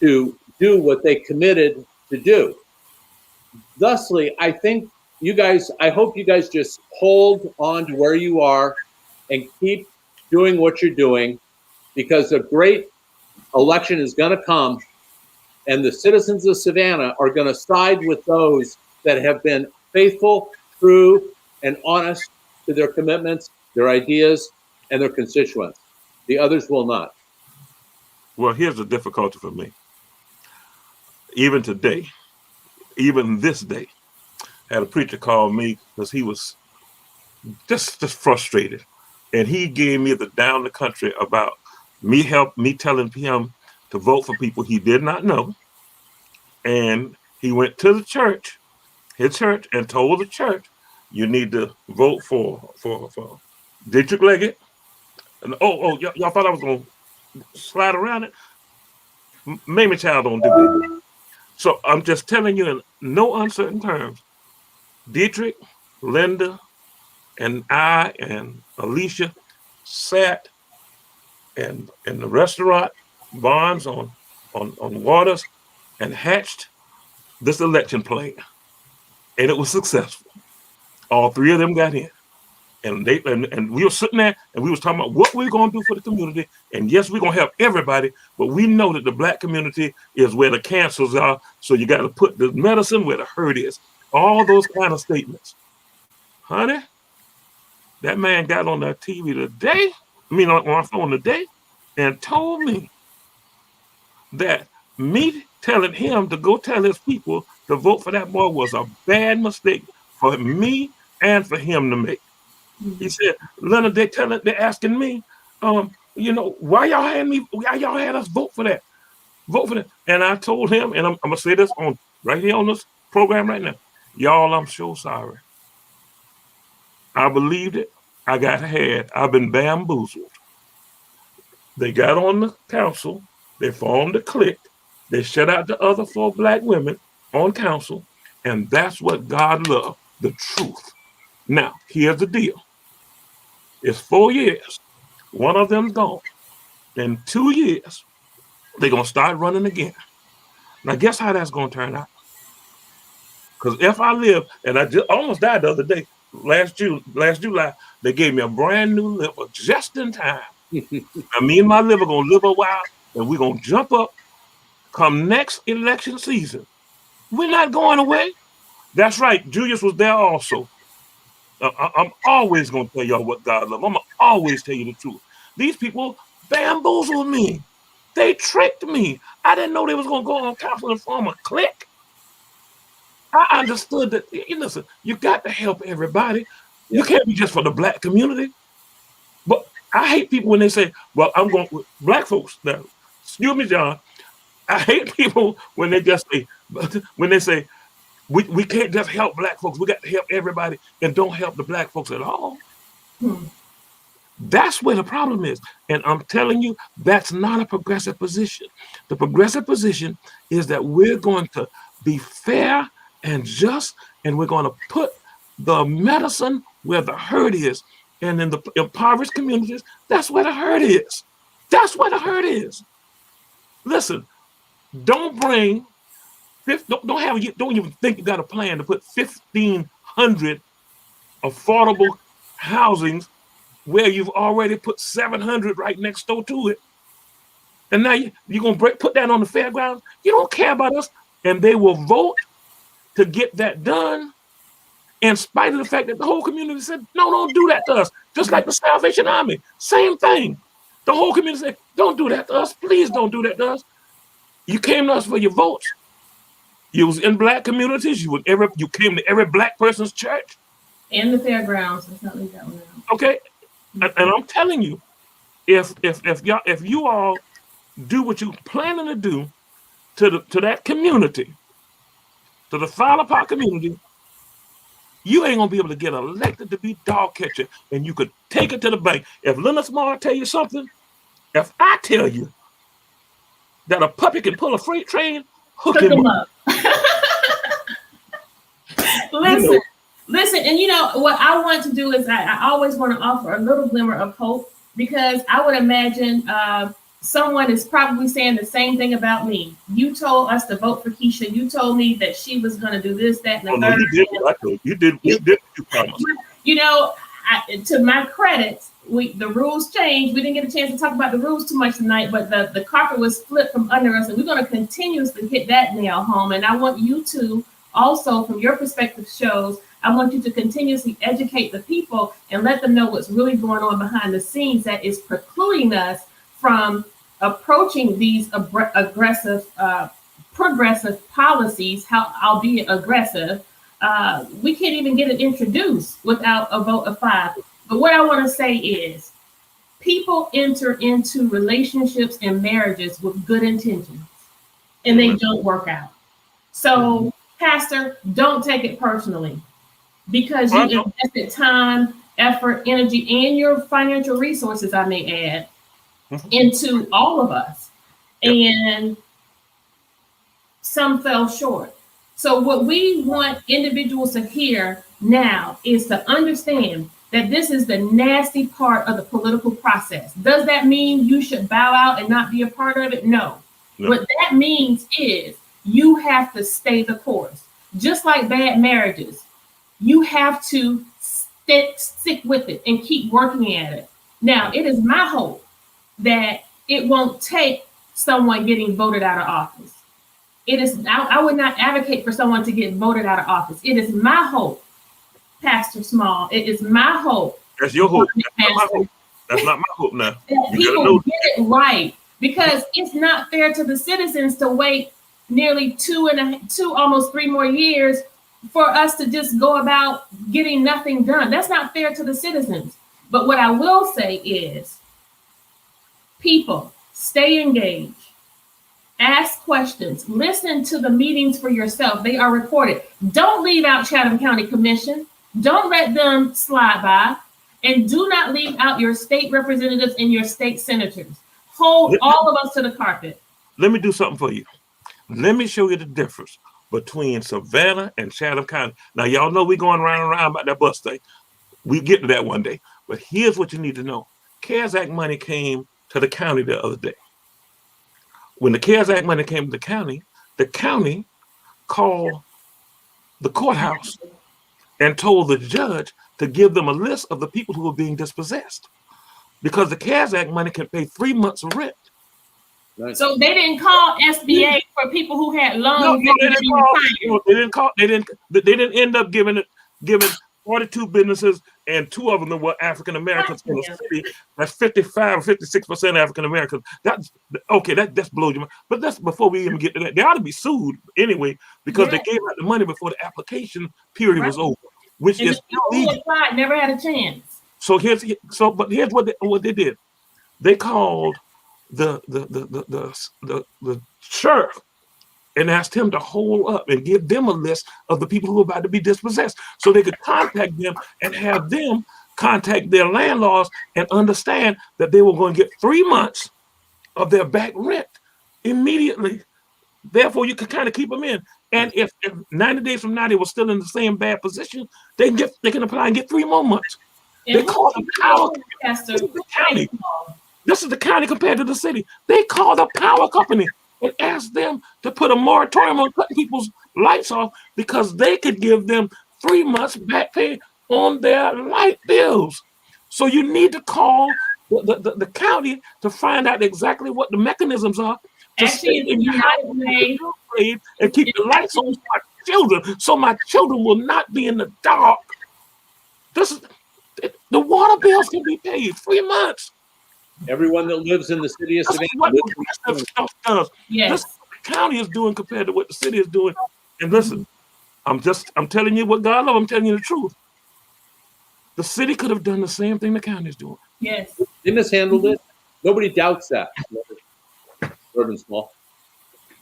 to do what they committed to do. Thusly, I think I hope you guys just hold on to where you are and keep doing what you're doing, because a great election is going to come, and the citizens of Savannah are going to side with those that have been faithful, true, and honest to their commitments, their ideas, and their constituents. The others will not. Well, here's the difficulty for me. Even today, even this day, I had a preacher call me because he was just frustrated. And he gave me the down the country about me telling him to vote for people he did not know. And he went to the church, his church, and told the church, you need to vote for Dietrich Leggett. And y'all thought I was going to slide around it? Mamie Child don't do that. So I'm just telling you in no uncertain terms, Dietrich, Linda, and I and Alicia sat in the restaurant Barnes on Waters and hatched this election plan, and it was successful. All 3 of them got in, and we were sitting there and we was talking about what we're going to do for the community. And yes, we're going to help everybody, but we know that the Black community is where the cancers are, so you got to put the medicine where the hurt is. All those kind of statements. Honey, that man got on that TV today, on my phone today, and told me that me telling him to go tell his people to vote for that boy was a bad mistake for me and for him to make. He said, Leonard, they're asking me, why y'all had us vote for that? Vote for that. And I told him, and I'm gonna say this right here on this program right now. Y'all, I'm so sorry. I believed it. I got had. I've been bamboozled. They got on the council. They formed a clique. They shut out the other 4 Black women on council. And that's what God loved, the truth. Now, here's the deal. It's 4 years. One of them's gone. In 2 years, they're going to start running again. Now, guess how that's going to turn out? Because if I live, and I just almost died the other day, last July, they gave me a brand new liver just in time. Now, me and my liver going to live a while, and we're going to jump up come next election season. We're not going away. That's right. Julius was there also. I'm always going to tell y'all what God loves. I'm going to always tell you the truth. These people bamboozled me. They tricked me. I didn't know they was going to go on council and form a clique. I understood that, listen, you got to help everybody. You can't be just for the Black community. But I hate people when they say, well, I'm going with Black folks. Now, excuse me, John, I hate people when they just say, we can't just help black folks. We got to help everybody and don't help the black folks at all. That's where the problem is. And I'm telling you, that's not a progressive position. The progressive position is that we're going to be fair and just, and we're going to put the medicine where the hurt is. And in the impoverished communities, that's where the hurt is. That's where the hurt is. Listen, don't even think you got a plan to put 1,500 affordable housings where you've already put 700 right next door to it. And now you're going to put that on the fairgrounds. You don't care about us. And they will vote to get that done in spite of the fact that the whole community said, no, don't do that to us. Just like the Salvation Army, same thing. The whole community said, don't do that to us. Please don't do that to us. You came to us for your votes. You was in black communities. You came to every black person's church. And the fairgrounds. Let's not leave that one out. Okay. And I'm telling you, if you all do what you're planning to do to that community, to the Fowler Park community, you ain't gonna be able to get elected to be dog catcher, and you could take it to the bank. If Leonard Small tell you something, if I tell you that a puppy can pull a freight train, hook him up. Listen, and you know what I want to do is I always want to offer a little glimmer of hope, because I would imagine someone is probably saying the same thing about me. You told us to vote for Kesha. You told me that she was going to do this, that, and the third. You did what I told you. You did what you promised. You know, to my credit, the rules changed. We didn't get a chance to talk about the rules too much tonight, but the carpet was flipped from under us, and we're going to continuously hit that nail home. And I want you to also, from your perspective shows, I want you to continuously educate the people and let them know what's really going on behind the scenes that is precluding us from approaching these progressive policies, albeit aggressive. We can't even get it introduced without a vote of 5. But what I want to say is, people enter into relationships and marriages with good intentions, and they don't work out. So, Pastor, don't take it personally, because you invested time, effort, energy, and your financial resources, I may add, into all of us. And some fell short. So what we want individuals to hear now is to understand that this is the nasty part of the political process. Does that mean you should bow out and not be a part of it? No. What that means is you have to stay the course. Just like bad marriages, you have to stick with it and keep working at it. Now, it is my hope that it won't take someone getting voted out of office. I would not advocate for someone to get voted out of office. It is my hope, Pastor Small. It is my hope. That's your hope. That's not my hope. That's not my hope now. That people get it right, because it's not fair to the citizens to wait nearly 2, almost 3 more years for us to just go about getting nothing done. That's not fair to the citizens. But what I will say is, people, stay engaged, ask questions, listen to the meetings for yourself. They are recorded. Don't leave out Chatham County Commission. Don't let them slide by. And do not leave out your state representatives and your state senators. Hold all of us to the carpet. Let me do something for you. Let me show you the difference between Savannah and Chatham County. Now, y'all know we're going round and round about that bus thing. We'll get to that one day. But here's what you need to know. CARES Act money came to the county the other day. When the CARES Act money came to the county called the courthouse and told the judge to give them a list of the people who were being dispossessed, because the CARES Act money can pay 3 months of rent. Right. So they didn't call SBA for people who had loans. They didn't end up giving 42 businesses, and 2 of them were African Americans in the city. That's 55 or 56% African Americans. That's blows your mind. But that's before we even get to that. They ought to be sued anyway, because they gave out the money before the application period was over, which is illegal. Never had a chance. But here's what they did. They called the sheriff and asked him to hold up and give them a list of the people who are about to be dispossessed so they could contact them and have them contact their landlords and understand that they were going to get 3 months of their back rent immediately. Therefore, you can kind of keep them in. And if 90 days from now they were still in the same bad position, they can apply and get 3 more months. They call the power. This is the county. This is the county compared to the city. They call the power company and ask them to put a moratorium on cutting people's lights off because they could give them 3 months back pay on their light bills. So you need to call the county to find out exactly what the mechanisms are to stay in your house and keep the lights on for my children, so my children will not be in the dark. The water bills can be paid 3 months. Everyone that lives in the city of Savannah. What progressive stuff does. Yes. This is what the county is doing compared to what the city is doing. And listen, I'm telling you what God loves. I'm telling you the truth. The city could have done the same thing the county is doing. Yes. They mishandled it. Nobody doubts that. Urban Small.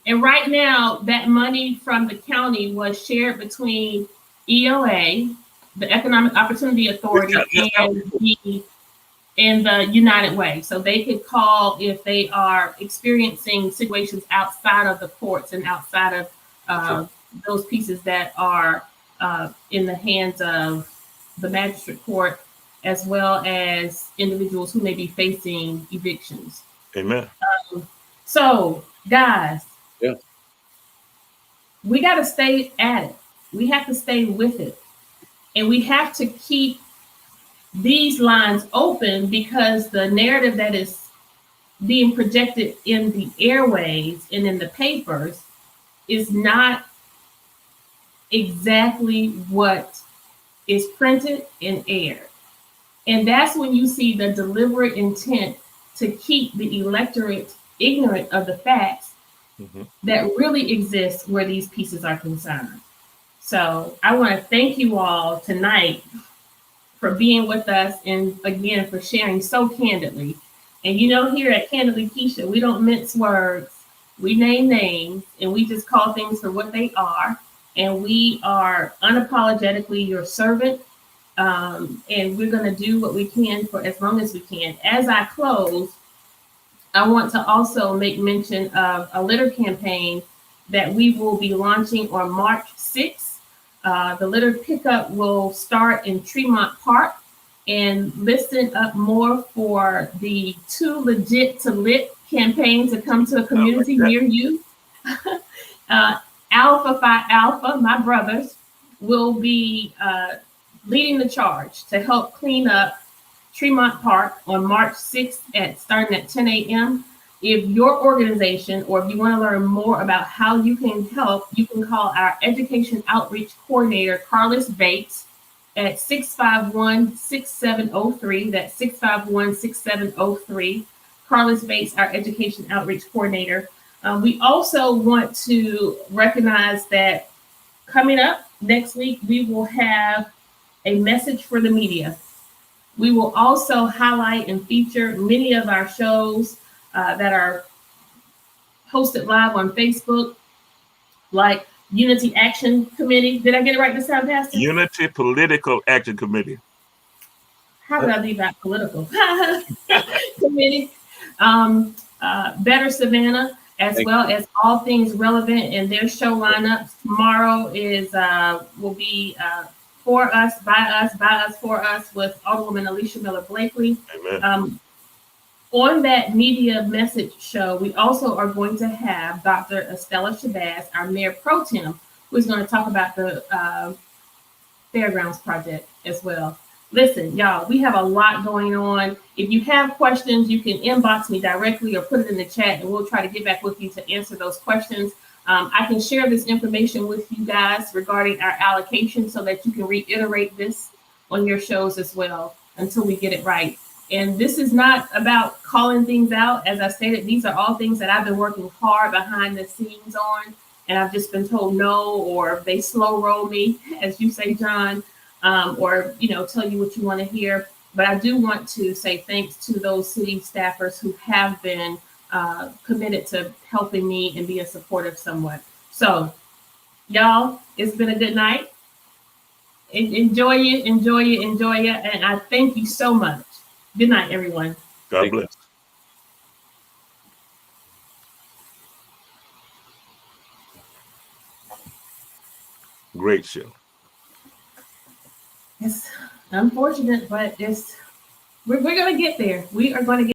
And right now, that money from the county was shared between EOA, the Economic Opportunity Authority, and the United Way. So they could call if they are experiencing situations outside of the courts and outside of those pieces that are in the hands of the magistrate court, as well as individuals who may be facing evictions. Amen. So, guys, yeah, we got to stay at it. We have to stay with it. And we have to keep these lines open because the narrative that is being projected in the airwaves and in the papers is not exactly what is printed and aired. And that's when you see the deliberate intent to keep the electorate ignorant of the facts that really exist where these pieces are concerned. So I want to thank you all tonight for being with us and again for sharing so candidly. And you know, here at Kandidly Kesha, we don't mince words. We name names and we just call things for what they are. And we are unapologetically your servant. And we're going to do what we can for as long as we can. As I close, I want to also make mention of a litter campaign that we will be launching on March 6th. The litter pickup will start in Tremont Park, and listen up more for the Too Legit to Lit campaign to come to a community near you. Alpha Phi Alpha, my brothers, will be leading the charge to help clean up Tremont Park on March 6th starting at 10 a.m. If your organization, or if you want to learn more about how you can help, you can call our Education Outreach Coordinator, Carlos Bates, at 651-6703. That's 651-6703. Carlos Bates, our Education Outreach Coordinator. We also want to recognize that coming up next week, we will have a message for the media. We will also highlight and feature many of our shows that are hosted live on Facebook, like Unity Action Committee. Did I get it right this time, Pastor? Unity Political Action Committee. How did I leave out political? Committee. Better Savannah, as well as All Things Relevant, and their show lineups. Tomorrow will be For Us, By Us, For Us with Alderwoman Alicia Miller Blakely. Amen. On that media message show, we also are going to have Dr. Estella Shabazz, our Mayor Pro Tem, who's going to talk about the Fairgrounds Project as well. Listen, y'all, we have a lot going on. If you have questions, you can inbox me directly or put it in the chat, and we'll try to get back with you to answer those questions. I can share this information with you guys regarding our allocation so that you can reiterate this on your shows as well until we get it right. And this is not about calling things out. As I stated, these are all things that I've been working hard behind the scenes on, and I've just been told no, or they slow roll me, as you say, John, or, tell you what you want to hear. But I do want to say thanks to those city staffers who have been committed to helping me and being supportive somewhat. So, y'all, it's been a good night. Enjoy it, and I thank you so much. Good night, everyone. God bless. Great show. It's unfortunate, but we're going to get there. We are going to get